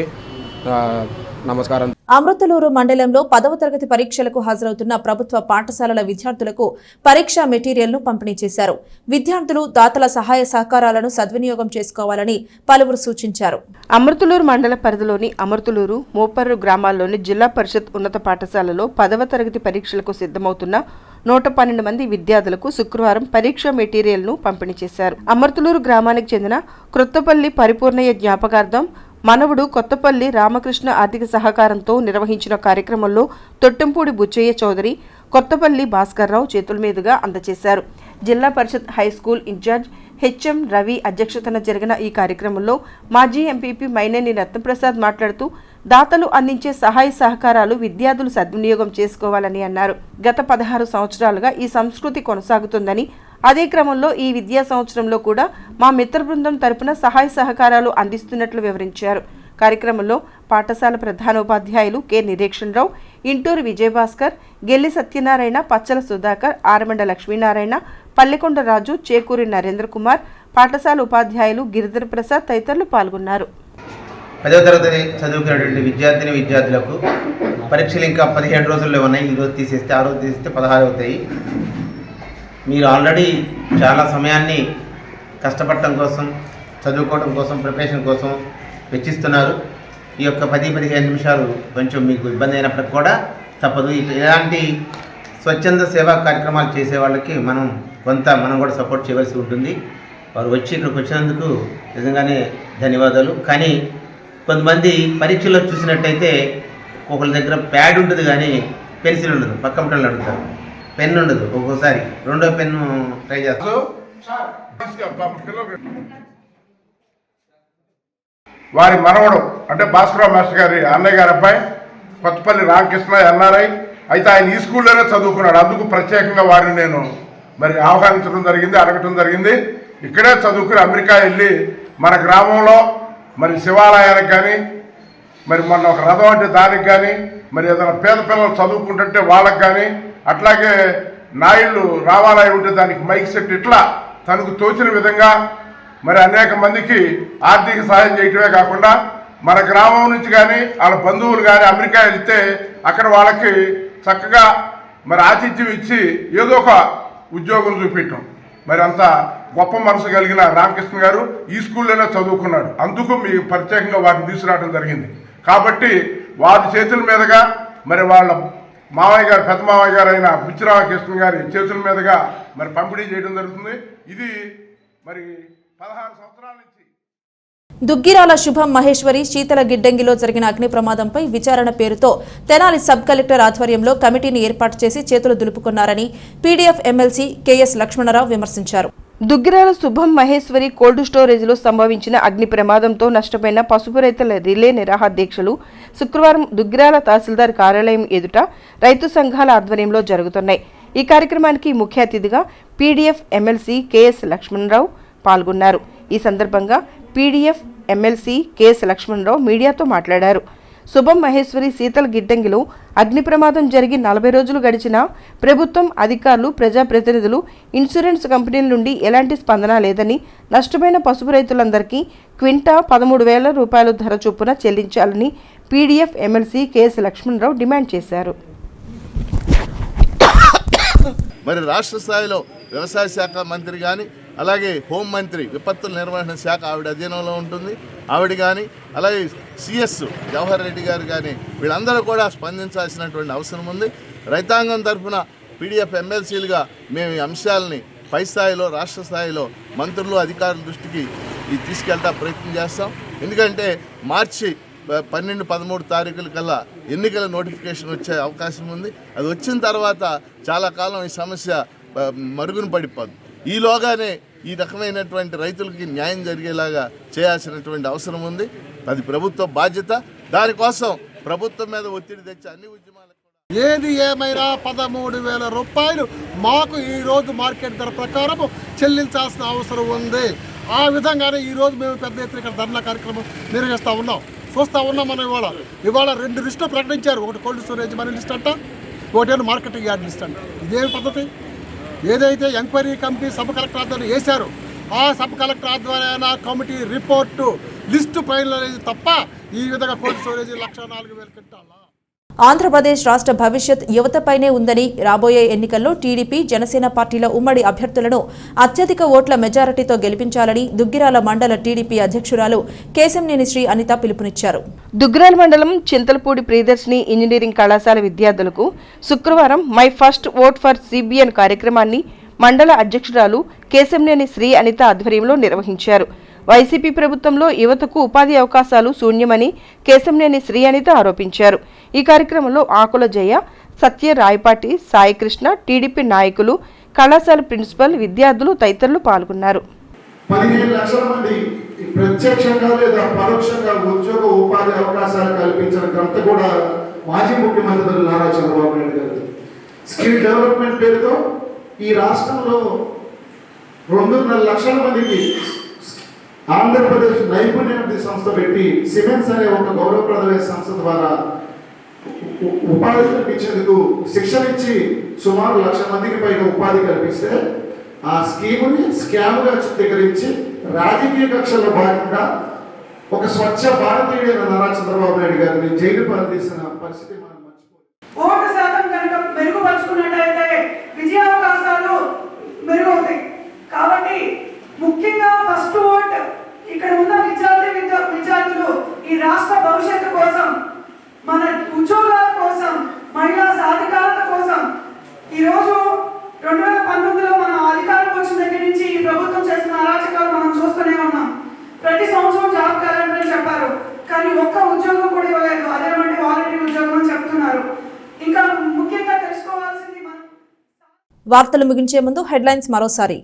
నమస్కారం. అమృతలూరు మండలంలో 10వ తరగతి పరీక్షలకు హాజరవుతున్న ప్రభుత్వ పాఠశాలల విద్యార్థులకు పరీక్షా మెటీరియల్ను పంపిణీ చేశారు. విద్యార్థులు దాతల సహాయ సహకారాలను సద్వినియోగం చేసుకోవాలని పలువురు సూచించారు. అమృతలూరు మండల పరిధిలోని అమృతలూరు, మోపర్రు గ్రామాల్లోని జిల్లా పరిషత్ ఉన్నత పాఠశాలలో 10వ తరగతి పరీక్షలకు సిద్ధమవుతున్న 112 మంది విద్యార్థులకు శుక్రవారం పరీక్షా మెటీరియల్ను పంపిణీ చేశారు. అమృతలూరు గ్రామానికి చెందిన క్రొత్తపల్లి పరిపూర్ణయ్య జ్ఞాపకార్థం మనవడు కొత్తపల్లి రామకృష్ణ ఆర్థిక సహకారంతో నిర్వహించిన కార్యక్రమంలో తొట్టెంపూడి బుచ్చయ్య చౌదరి, కొత్తపల్లి భాస్కర్రావు చేతుల మీదుగా అందజేశారు. జిల్లా పరిషత్ హైస్కూల్ ఇన్ఛార్జ్ హెచ్ఎం రవి అధ్యక్షతన జరిగిన ఈ కార్యక్రమంలో మాజీ ఎంపీపీ మైనేని రత్నప్రసాద్ మాట్లాడుతూ దాతలు అందించే సహాయ సహకారాలు విద్యార్థులు సద్వినియోగం చేసుకోవాలని అన్నారు. గత 16 సంవత్సరాలుగా ఈ సంస్కృతి కొనసాగుతుందని, అదే క్రమంలో ఈ విద్యా సంవత్సరంలో కూడా మా మిత్ర బృందం తరపున సహాయ సహకారాలు అందిస్తున్నట్లు వివరించారు. కార్యక్రమంలో పాఠశాల ప్రధానోపాధ్యాయులు కె నిరీక్షణరావు, ఇంటూరు విజయభాస్కర్, గెల్లి సత్యనారాయణ, పచ్చల సుధాకర్, ఆరమండ లక్ష్మీనారాయణ, పల్లెకొండ రాజు, చేకూరి నరేంద్ర కుమార్, పాఠశాల ఉపాధ్యాయులు గిరిధర్ ప్రసాద్ తదితరులు పాల్గొన్నారు. 10వ తరగతి చదువుకున్నటువంటి విద్యార్థులకు పరీక్షలు ఇంకా 15 రోజుల్లో ఉన్నాయి. ఈరోజు తీసేస్తే 6 రోజు తీసేస్తే 16 అవుతాయి. మీరు ఆల్రెడీ చాలా సమయాన్ని కష్టపడటం కోసం, చదువుకోవడం కోసం, ప్రిపరేషన్ కోసం వెచ్చిస్తున్నారు. ఈ యొక్క 10-15 నిమిషాలు కొంచెం మీకు ఇబ్బంది అయినప్పటికి కూడా తప్పదు. ఇలాంటి స్వచ్ఛంద సేవా కార్యక్రమాలు చేసే వాళ్ళకి మనం కూడా సపోర్ట్ చేయవలసి ఉంటుంది. వారు వచ్చి ఇక్కడికి వచ్చినందుకు నిజంగానే ధన్యవాదాలు. కానీ కొంతమంది పరీక్షల్లో చూసినట్టయితే ఒకళ్ళ దగ్గర ప్యాడ్ ఉంటుంది కానీ పెన్సిల్ ఉండదు, పక్క పట్టలు అడుగుతారు. పెన్ ఉండదు, ఒక్కోసారి రెండో పెన్ను ట్రై చేస్తారు. వారి మనవడు అంటే భాస్కరరావు మాస్టర్ గారి అన్నయ్య గారి అబ్బాయి కొత్తపల్లి రామకృష్ణ ఎన్ఆర్ఐ అయితే ఆయన ఈ స్కూల్లోనే చదువుకున్నాడు. అందుకు ప్రత్యేకంగా వారిని నేను ఆహ్వానించడం జరిగింది, అడగటం జరిగింది. ఇక్కడే చదువుకుని అమెరికా వెళ్ళి మన గ్రామంలో శివాలయానికి కానీ మొన్న ఒక రథం అంటే దానికి కానీ ఏదైనా పేద పిల్లలు చదువుకుంటుంటే వాళ్ళకి కానీ, అట్లాగే నాయుళ్ళు రావాలయం ఉంటే దానికి మైక్ సెట్, ఇట్లా తనకు తోచిన విధంగా అనేక మందికి ఆర్థిక సహాయం చేయటమే కాకుండా మన గ్రామం నుంచి కానీ వాళ్ళ బంధువులు కానీ అమెరికా వెళ్తే అక్కడ వాళ్ళకి చక్కగా ఆతిథ్యం ఇచ్చి ఏదో ఒక ఉద్యోగం చూపించడం. అంత గొప్ప మనసు కలిగిన రామకృష్ణ గారు ఈ స్కూల్లోనే చదువుకున్నాడు. అందుకు మీ ప్రత్యేకంగా వారిని తీసుకురావడం జరిగింది. కాబట్టి వారి చేతుల మీదుగా వాళ్ళ మామయ్య గారు, పెద్ద మామయ్య గారు అయిన బుచ్చిరామకృష్ణ గారి చేతుల మీదుగా పంపిణీ చేయడం జరుగుతుంది. ఇది 16 సంవత్సరాల నుంచి. దుగ్గిరాల శుభం మహేశ్వరి శీతల గిడ్డంగిలో జరిగిన అగ్ని ప్రమాదంపై విచారణ పేరుతో తెనాలి సబ్ కలెక్టర్ ఆధ్వర్యంలో కమిటీని ఏర్పాటు చేసి చేతులు దులుపుకున్నారని పీడీఎఫ్ ఎమ్మెల్సీ కెఎస్ లక్ష్మణరావు విమర్శించారు. దుగ్గిరాల శుభం మహేశ్వరి కోల్డ్ స్టోరేజ్లో సంభవించిన అగ్ని ప్రమాదంతో నష్టపోయిన పసుపు రైతుల రిలే నిరాహార దీక్షలు శుక్రవారం దుగ్గిరాల తహసీల్దార్ కార్యాలయం ఎదుట రైతు సంఘాల ఆధ్వర్యంలో జరుగుతున్నాయి. ఈ కార్యక్రమానికి ముఖ్య అతిథిగా పీడీఎఫ్ ఎమ్మెల్సీ కెఎస్ లక్ష్మణరావు పాల్గొన్నారు. ఈ సందర్భంగా పీడీఎఫ్ ఎమ్మెల్సీ కెఎస్ లక్ష్మణరావు మీడియాతో మాట్లాడారు. శుభం మహేశ్వరి శీతల గిడ్డంగిలో అగ్ని ప్రమాదం జరిగి 40 రోజులు గడిచినా ప్రభుత్వం, అధికారులు, ప్రజాప్రతినిధులు, ఇన్సూరెన్స్ కంపెనీల నుండి ఎలాంటి స్పందన లేదని, నష్టపోయిన పసుపు రైతులందరికీ క్వింటా 13,000 రూపాయల ధర చొప్పున చెల్లించాలని PDF MLC KS Lakshmanarao demand చేశారు. రాష్ట్ర స్థాయిలో వ్యవసాయ శాఖ మంత్రి కానీ, అలాగే హోంమంత్రి విపత్తుల నిర్వహణ శాఖ ఆవిడ అధీనంలో ఉంటుంది, ఆవిడ కానీ, అలాగే సిఎస్ జవహర్ రెడ్డి గారు కానీ, వీళ్ళందరూ కూడా స్పందించాల్సినటువంటి అవసరం ఉంది. రైతాంగం తరఫున పీడీఎఫ్ ఎమ్మెల్సీలుగా మేము ఈ అంశాలని పై స్థాయిలో, రాష్ట్ర స్థాయిలో మంత్రులు, అధికారుల దృష్టికి తీసుకెళ్తా ప్రయత్నం చేస్తాం. ఎందుకంటే మార్చి 12-13 తారీఖుల కల్లా ఎన్నికల నోటిఫికేషన్ వచ్చే అవకాశం ఉంది. అది వచ్చిన తర్వాత చాలా కాలం ఈ సమస్య మరుగున పడిపోదు. ఈలోగానే ఈ రకమైనటువంటి రైతులకి న్యాయం జరిగేలాగా చేయాల్సినటువంటి అవసరం ఉంది. అది ప్రభుత్వ బాధ్యత. దానికోసం ప్రభుత్వం మీద ఒత్తిడి తెచ్చి అన్ని ఉద్యమాలకు ఏది ఏమైనా 13,000 రూపాయలు మాకు ఈరోజు మార్కెట్ ధర ప్రకారం చెల్లించాల్సిన అవసరం ఉంది. ఆ విధంగానే ఈరోజు మేము పెద్ద ఎత్తున ఇక్కడ ధర్నా కార్యక్రమం నిర్వహిస్తూ ఉన్నాం. చూస్తూ ఉన్నాం. మనం ఇవాళ 2 లిస్టులు ప్రకటించారు. ఒకటి కోల్డ్ స్టోరేజ్ మన లిస్ట్ అంట, ఒకటేమో మార్కెటింగ్ యార్డ్ లిస్ట్ అంట. ఇదేమి పద్ధతి? ఏదైతే ఎంక్వైరీ కమిటీ సబ్ కలెక్టర్ ఆధ్వర్యం వేశారో ఆ సబ్ కలెక్టర్ ఆధ్వర్యాన కమిటీ రిపోర్టు లిస్టు ఫైనల్ అనేది తప్ప ఈ విధంగా కోల్డ్ స్టోరేజ్ 1,04,000 క్వింటాల ఆంధ్రప్రదేశ్ రాష్ట్ర భవిష్యత్ యువతపైనే ఉందని రాబోయే ఎన్నికల్లో టీడీపీ జనసేన పార్టీల ఉమ్మడి అభ్యర్థులను అత్యధిక ఓట్ల మెజారిటీతో గెలిపించాలని దుగ్గిరాల మండల టీడీపీ అధ్యక్షురాలు కేశంనేని శ్రీ అనిత పిలుపునిచ్చారు. దుగ్గిరాల మండలం చింతలపూడి ప్రియదర్శిని ఇంజనీరింగ్ కళాశాల విద్యార్థులకు శుక్రవారం my first vote for CBN కార్యక్రమాన్ని మండల అధ్యక్షురాలు కేశంనేని శ్రీ అనిత ఆధ్వర్యంలో నిర్వహించారు. వైసీపీ ప్రభుత్వంలో యువతకు ఉపాధి అవకాశాలు శూన్యమని కేశంనేని శ్రీ అనిత ఆరోపించారు. ఈ కార్యక్రమంలో ఆకుల జయ, సత్య రాయపాటి, సాయికృష్ణ, టీడీపీ నాయకులు, కళాశాల ప్రిన్సిపల్, విద్యార్థులు తదితరులు పాల్గొన్నారు. 15 లక్షల మంది ప్రత్యక్షంగా లేదా పరోక్షంగా ఉద్యోగ ఉపాధి అవకాశాలు కల్పించిన ఘనత కూడా మాజీ ముఖ్యమంత్రి నారా చంద్రబాబు నాయుడు గారు. స్కిల్ డెవలప్మెంట్ పేరుతో ఈ రాష్ట్రంలో 2.5 లక్షల మందికి ఆంధ్రప్రదేశ్ నైపుణ్యాభివృద్ధి సంస్థ పెట్టి సిమెంట్స్ అనే ఒక గౌరవప్రదమైన సంస్థ ద్వారా ఉపాధి కల్పించేందుకు శిక్షణ ఇచ్చి సుమారు 1 లక్ష మందికి పైగా ఉపాధి కల్పిస్తే ఆ స్కీముని స్కామ్గా చిత్రీకరించి రాజకీయ కక్షల్లో భాగంగా ఒక స్వచ్ఛ భారతీయుడైన నారా చంద్రబాబు నాయుడు గారిని జైలు పాల్చేసిన పరిస్థితి మనం మర్చిపోయాం. ఓటు శాతం కనుక మెరుగుపరుచుకున్నట్టయితే విజయావకాశాలు మెరుగవుతాయి. కాబట్టి ముఖ్యంగా ఫస్ట్ ఓట్ ఇక్కడ ఉన్న విద్యార్థులు ఈ రాష్ట్ర భవిష్యత్తు కోసం, మన ఉద్యోగాల కోసం, మహిళా సాధికారత కోసం ఈరోజు 2019లో మన అధికారం వచ్చిన దగ్గర నుంచి ఈ ప్రభుత్వం చేసిన అరాచకాలు మనం చూస్తూనే ఉన్నాం. ప్రతి సంవత్సరం జాబ్ క్యాలెండర్ అని చెప్పారు, కానీ ఒక్క ఉద్యోగం కూడా ఇవ్వలేదు. అదేమంటే వాలంటరీ ఉద్యోగం అని చెప్తున్నారు. ఇంకా ముఖ్యంగా తెలుసుకోవాల్సింది మనం. వార్తలు ముగించే ముందు హెడ్లైన్స్ మరోసారి.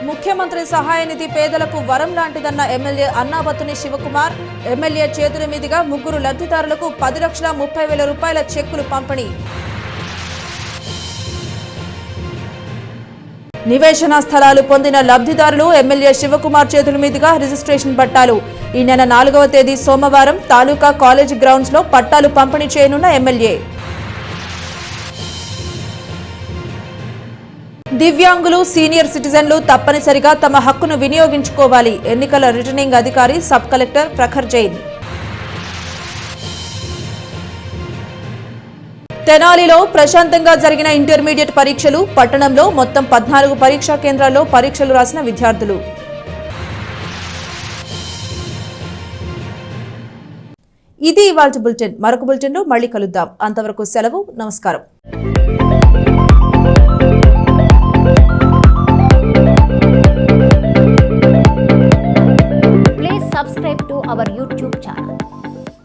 ముఖ్యమంత్రి సహాయ నిధి పేదలకు వరం లాంటిదన్న ఎమ్మెల్యే అన్నాబత్తుని శివకుమార్. ఎమ్మెల్యే చేతుల మీదుగా 3 లబ్ధిదారులకు 10,30,000 రూపాయల చెక్కులు పంపిణీ. నివేశన స్థలాలు పొందిన లబ్ధిదారులు ఎమ్మెల్యే శివకుమార్ చేతుల మీదుగా రిజిస్ట్రేషన్ పట్టాలు. ఈ నెల 4వ తేదీ సోమవారం తాలూకా కాలేజ్ గ్రౌండ్స్ లో పట్టాలు పంపిణీ చేయనున్న ఎమ్మెల్యే. దివ్యాంగులు, సీనియర్ సిటిజన్లు తప్పనిసరిగా తమ హక్కును వినియోగించుకోవాలి. ఎన్నికల రిటర్నింగ్ అధికారి సబ్ కలెక్టర్ ప్రఖర్ జైన్. తెనాలిలో ప్రశాంతంగా జరిగిన ఇంటర్మీడియట్ పరీక్షలు. పట్టణంలో మొత్తం 14 పరీక్షా కేంద్రాల్లో పరీక్షలు రాసిన విద్యార్థులు. ఇది ఇవాల్టి బులెటిన్. మరొక బులెటిన్లో మళ్ళీ కలుద్దాం. అంతవరకు సెలవు. నమస్కారం.